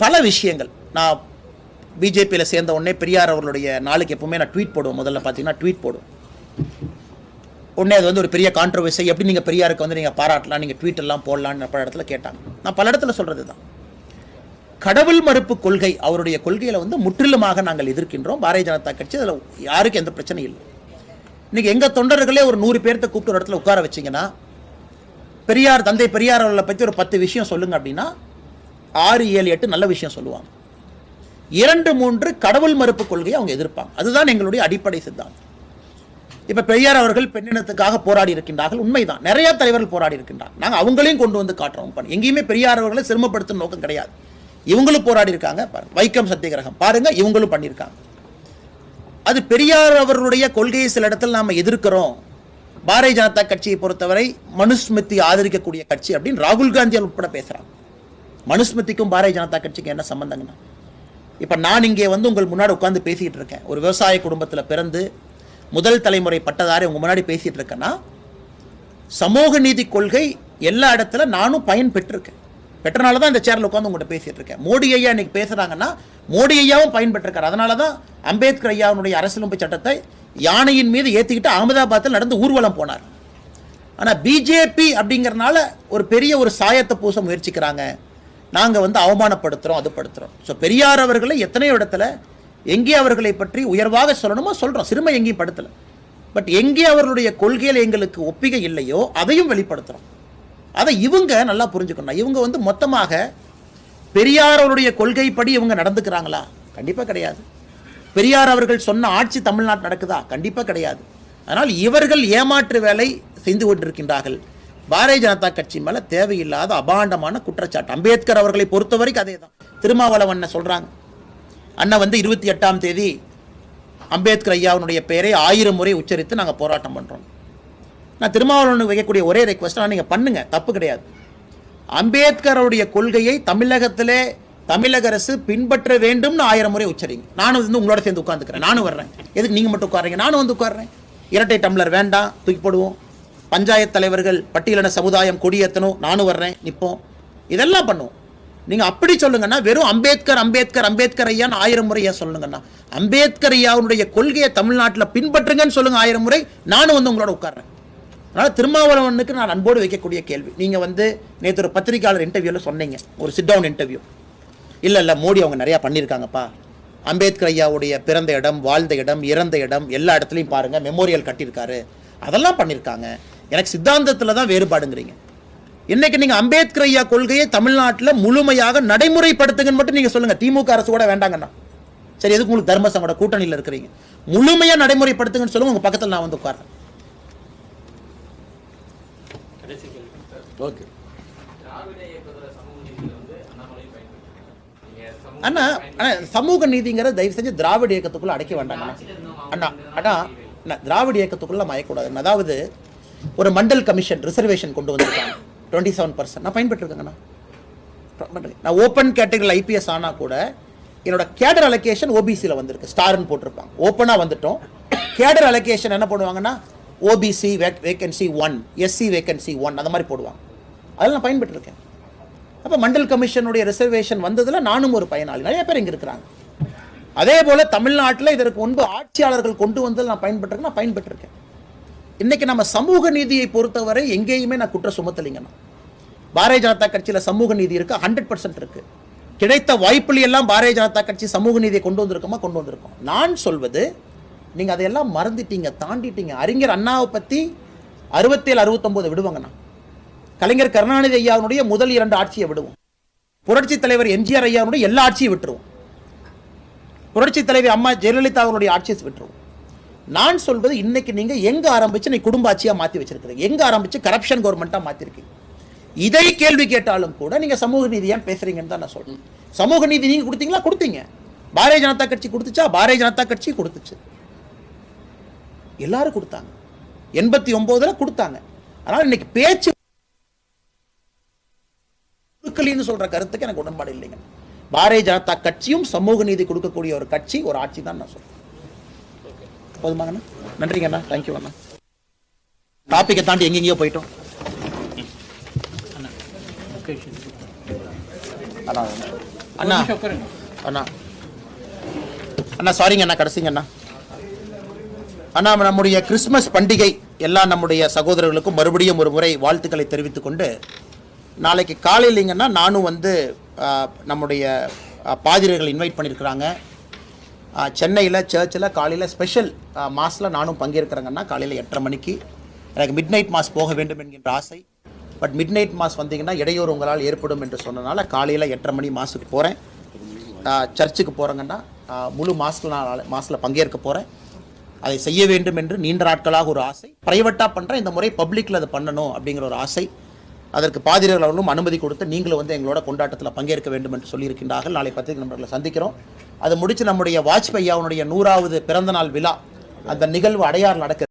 பல விஷயங்கள், நான் பிஜேபியில் சேர்ந்த உடனே பெரியார் அவர்களுடைய நாளுக்கு எப்பவுமே நான் ட்வீட் போடுவேன். முதல்ல பார்த்தீங்கன்னா ட்வீட் போடுவேன். உடனே அது வந்து ஒரு பெரிய கான்ட்ரவர்சி, எப்படி நீங்கள் பெரியாருக்கு வந்து நீங்கள் பாராட்டலாம், நீங்கள் ட்வீட் எல்லாம் போடலான்னு பல இடத்துல கேட்டாங்க. நான் பல இடத்துல சொல்கிறது தான், கடவுள் மறுப்பு கொள்கை அவருடைய கொள்கையில் வந்து முற்றிலுமாக நாங்கள் எதிர்க்கின்றோம். பாரதிய ஜனதா கட்சி அதில் யாருக்கும் எந்த பிரச்சனையும் இல்லை. இன்றைக்கி எங்கள் தொண்டர்களே ஒரு 100 பேர்த்த கூப்பிட்டு ஒரு இடத்துல உட்கார வச்சிங்கன்னா, பெரியார், தந்தை பெரியார் அவர்களை பற்றி ஒரு 10 விஷயம் சொல்லுங்க அப்படின்னா 6, 7, 8 நல்ல விஷயம் சொல்லுவாங்க. 2, 3 கடவுள் மறுப்பு கொள்கையை அவங்க எதிர்ப்பாங்க. அதுதான் எங்களுடைய அடிப்படை சித்தாந்தம். இப்போ பெரியார் அவர்கள் பெண்ணினத்துக்காக போராடி இருக்கின்றார்கள், உண்மைதான். நிறைய தலைவர்கள் போராடி இருக்கின்றார். நாங்கள் அவங்களையும் கொண்டு வந்து காட்டுறோம். எங்கேயுமே பெரியார் அவர்களை சிரமப்படுத்தும் நோக்கம் கிடையாது. இவங்களும் போராடி இருக்காங்க. வைக்கம் சத்தியகிரகம் பாருங்க, இவங்களும் பண்ணியிருக்காங்க. அது பெரியார் அவர்களுடைய கொள்கையை சில இடத்துல நாம் எதிர்க்கிறோம். பாரதிய ஜனதா கட்சியை பொறுத்தவரை மனுஸ்மிருதி ஆதரிக்கக்கூடிய கட்சி அப்படின்னு ராகுல் காந்தி உட்பட பேசுகிறாங்க. மனுஸ்மிருதிக்கும் பாரதிய ஜனதா கட்சிக்கு என்ன சம்பந்தங்கண்ணா? இப்போ நான் இங்கே வந்து உங்கள் முன்னாடி உட்காந்து பேசிக்கிட்டு இருக்கேன். ஒரு விவசாய குடும்பத்தில் பிறந்து முதல் தலைமுறை பட்டதாரி உங்கள் முன்னாடி பேசிகிட்டு இருக்கேன்னா, சமூக நீதி கொள்கை எல்லா இடத்துல நானும் பயன் பெற்றிருக்கேன். பெற்றனால தான் இந்த சேரில் உட்காந்து உங்கள்கிட்ட பேசிட்டு இருக்கேன். மோடி ஐயா இன்னைக்கு பேசுறாங்கன்னா மோடி ஐயாவும் பயன்பெற்றிருக்காரு. அதனால தான் அம்பேத்கர் ஐயாவுடைய அரசியலமைப்பு சட்டத்தை யானையின் மீது ஏற்றிக்கிட்டு அகமதாபாத்தில் நடந்து ஊர்வலம் போனார். ஆனால் பிஜேபி அப்படிங்கிறனால ஒரு பெரிய ஒரு சாயத்தை பூச முயற்சிக்கிறாங்க. நாங்கள் வந்து அவமானப்படுத்துகிறோம், அது படுத்துகிறோம். ஸோ பெரியார் அவர்களை எத்தனையோ இடத்துல எங்கே அவர்களை பற்றி உயர்வாக சொல்லணுமோ சொல்கிறோம், சிறுமை எங்கேயும் படுத்தலை. பட் எங்கே அவர்களுடைய கொள்கையில் எங்களுக்கு ஒப்பிகை இல்லையோ அதையும் வெளிப்படுத்துகிறோம். அதை இவங்க நல்லா புரிஞ்சுக்கணும். இவங்க வந்து மொத்தமாக பெரியார் அவருடைய கொள்கைப்படி இவங்க நடந்துக்கிறாங்களா? கண்டிப்பாக கிடையாது. பெரியார் அவர்கள் சொன்ன ஆட்சி தமிழ்நாட்டு நடக்குதா? கண்டிப்பாக கிடையாது. அதனால் இவர்கள் ஏமாற்று வேலை செய்து கொண்டிருக்கின்றார்கள். பாரதிய ஜனதா கட்சி மேலே தேவையில்லாத அபாண்டமான குற்றச்சாட்டு. அம்பேத்கர் அவர்களை பொறுத்த வரைக்கும் அதே தான். திருமாவளவன் சொல்கிறாங்க, அண்ணன் வந்து 28ஆம் தேதி அம்பேத்கர் ஐயாவுடைய பெயரை 1000 முறை உச்சரித்து நாங்கள் போராட்டம் பண்ணுறோம். நான் திருமாவளவனுக்கு வைக்கக்கூடிய ஒரே ரெக்வஸ்ட், நீங்கள் பண்ணுங்க, தப்பு கிடையாது. அம்பேத்கருடைய கொள்கையை தமிழகத்திலே தமிழக அரசு பின்பற்ற வேண்டும்னு 1000 முறை உச்சரிங்க. நானும் வந்து உங்களோட சேர்ந்து உட்காந்துக்கிறேன், நானும் வர்றேன். எதுக்கு நீங்கள் மட்டும் உட்காருங்க, நானும் வந்து உட்காடுறேன். இரட்டை டம்ளர் வேண்டாம், தூக்கி போடுவோம். பஞ்சாயத்து தலைவர்கள் பட்டியலின சமுதாயம் கொடியேற்றணும், நானும் வர்றேன், நிற்போம். இதெல்லாம் பண்ணுவோம். நீங்கள் அப்படி சொல்லுங்கன்னா, வெறும் அம்பேத்கர் அம்பேத்கர் அம்பேத்கர் ஐயான்னு 1000 முறை ஏன் சொல்லுங்கன்னா, அம்பேத்கர் ஐயாவுடைய கொள்கையை தமிழ்நாட்டில் பின்பற்றுங்கன்னு சொல்லுங்க 1000 முறை, நானும் வந்து உங்களோட உட்கார்றேன். அதனால் திருமாவளவனுக்கு நான் அன்போடு வைக்கக்கூடிய கேள்வி, நீங்கள் வந்து நேற்று ஒரு பத்திரிகையாளர் இன்டர்வியூவில் சொன்னீங்க, ஒரு சிட் டவுன் இன்டர்வியூ. இல்லை மோடி அவங்க நிறையா பண்ணியிருக்காங்கப்பா, அம்பேத்கர் ஐயாவுடைய பிறந்த இடம், வாழ்ந்த இடம், இறந்த இடம் எல்லா இடத்துலையும் பாருங்கள், மெமோரியல் கட்டியிருக்காரு, அதெல்லாம் பண்ணியிருக்காங்க. எனக்கு சித்தாந்தத்தில் தான் வேறுபாடுங்கிறீங்க. இன்னைக்கு நீங்கள் அம்பேத்கர் ஐயா கொள்கையை தமிழ்நாட்டில் முழுமையாக நடைமுறைப்படுத்துங்கன்னு மட்டும் நீங்கள் சொல்லுங்கள். திமுக அரசு கூட வேண்டாங்கண்ணா, சரி எதுக்கு உங்களுக்கு தர்மசங்கோட கூட்டணியில் இருக்கிறீங்க, முழுமையாக நடைமுறைப்படுத்துங்கன்னு சொல்லுங்க. உங்கள் பக்கத்தில் நான் வந்து உட்கார்றேன். ஓகே அண்ணா, சமூக நீதிங்கிற தயவு செஞ்சு திராவிட இயக்கத்துக்குள்ள அடைக்க வேண்டாங்க அண்ணா. அண்ணா திராவிட இயக்கத்துக்குள்ள மயக்கூடாது. அதாவது ஒரு மண்டல் கமிஷன் ரிசர்வேஷன் கொண்டு வந்திருக்காங்க 27%. நான் பயன்பெற்றிருக்கேங்கண்ணா. நான் ஓப்பன் கேட்டகரியில் ஐபிஎஸ் ஆனால் கூட என்னோட கேடர் அலோகேஷன் ஓபிசியில் வந்திருக்கு, ஸ்டார்னு போட்டிருப்பாங்க. ஓப்பனாக வந்துட்டோம். கேடர் அலோகேஷன் என்ன பண்ணுவாங்கன்னா ஓபிசி வேகன்சி 1, எஸ்சி வேகன்சி 1 அந்த மாதிரி போடுவாங்க. அதில் நான் பயன்பெற்றிருக்கேன். அப்போ மண்டல் கமிஷனுடைய ரிசர்வேஷன் வந்ததில் நானும் ஒரு பயனாளி. நிறைய பேர் இங்கே இருக்கிறாங்க. அதே போல் தமிழ்நாட்டில் இதற்கு முன்பு ஆட்சியாளர்கள் கொண்டு வந்ததில் நான் பயன்பெற்றிருக்கேன். இன்றைக்கி நம்ம சமூக நீதியை பொறுத்தவரை எங்கேயுமே நான் குற்றம் சுமத்தலைங்கண்ணா. பாரதிய ஜனதா கட்சியில் சமூக நீதி இருக்குது, 100% இருக்குது. கிடைத்த வாய்ப்புல எல்லாம் பாரதிய ஜனதா கட்சி சமூக நீதியை கொண்டு வந்திருக்கோம். நான் சொல்வது, நீங்கள் அதையெல்லாம் மறந்துட்டீங்க, தாண்டிட்டீங்க. அறிஞர் அண்ணாவை பற்றி 67, 69 விடுவாங்கண்ணா. கலைஞர் கருணாநிதி ஐயாவுடைய முதல் 2 ஆட்சியை விடுவோம். புரட்சி தலைவர் எம்ஜிஆர் ஐயாவுடைய எல்லா ஆட்சியும் விட்டுருவோம். புரட்சி தலைவர் அம்மா ஜெயலலிதா அவருடைய ஆட்சியை விட்டுருவோம். நான் சொல்வது, இன்னைக்கு நீங்க எங்க ஆரம்பிச்சு நீ குடும்ப ஆட்சியா மாத்தி வச்சிருக்கீங்க, எங்க ஆரம்பிச்சு கரப்ஷன் கவர்மெண்டா மாத்திருக்கீங்க. இதை கேள்வி கேட்டாலும் கூட நீங்க சமூக நீதி ஏன் பேசுறீங்கன்னு தான் நான் சொல்றேன். சமூக நீதி நீங்க கொடுத்தீங்களா? கொடுத்தீங்க. பாரதிய ஜனதா கட்சி கொடுத்துச்சா? பாரதிய ஜனதா கட்சி கொடுத்துச்சு. எல்லாரும் கொடுத்தாங்க. 89ல் கொடுத்தாங்க. ஆனால் இன்னைக்கு பேச்சு சொல்ற கருத்துக்கு எனக்கு உடன்பாடு இல்லைங்க. பாரதிய ஜனதா கட்சியும் சமூக நீதி கொடுக்கக்கூடிய ஒரு கட்சி, ஒரு ஆட்சி தான் நான் சொல்றேன். போதுமாங்கண்ணா, நன்றிங்கண்ணா, தேங்க்யூ அண்ணா. டாபிக்கை தாண்டி எங்கெங்கயோ போயிட்டோம். அண்ணா அண்ணா அண்ணா சாரிங்க அண்ணா, கடைசிங்க அண்ணா. அண்ணா, நம்முடைய கிறிஸ்துமஸ் பண்டிகை எல்லா நம்முடைய சகோதரர்களுக்கும் மறுபடியும் ஒரு முறை வாழ்த்துக்களை தெரிவித்துக் கொண்டு, நாளைக்கு காலையிலிங்கன்னா நானும் வந்து நம்முடைய பாதிரிகள் இன்வைட் பண்ணியிருக்கிறாங்க. சென்னையில் சர்ச்சில் காலையில் ஸ்பெஷல் மாஸில் நானும் பங்கேற்கிறேங்கன்னா காலையில் 8:30 மணிக்கு. எனக்கு மிட் நைட் மாஸ் போக வேண்டும் என்கின்ற ஆசை. பட் மிட் நைட் மாஸ் வந்தீங்கன்னா இடையூறு உங்களால் ஏற்படும் என்று சொன்னனால காலையில் 8:30 மணி மாஸுக்கு போகிறேன். சர்ச்சுக்கு போகிறேங்கன்னா முழு மாஸில் பங்கேற்க போகிறேன். அதை செய்ய வேண்டும் என்று நீண்ட நாட்களாக ஒரு ஆசை. ப்ரைவேட்டாக பண்ணுறேன், இந்த முறை பப்ளிக்கில் அதை பண்ணணும் அப்படிங்கிற ஒரு ஆசை. அதற்கு பாதிரிகள் அவர்களும் அனுமதி கொடுத்து நீங்களும் வந்து எங்களோட கொண்டாட்டத்தில் பங்கேற்க வேண்டும் என்று சொல்லியிருக்கின்றார்கள். நாளை பத்திரிகை நண்பர்களை சந்திக்கிறோம். அது முடித்து நம்முடைய வாஜ்பாய் ஐயாவுடைய 100வது பிறந்தநாள் விழா, அந்த நிகழ்வு அடையாறு நடக்கிறது.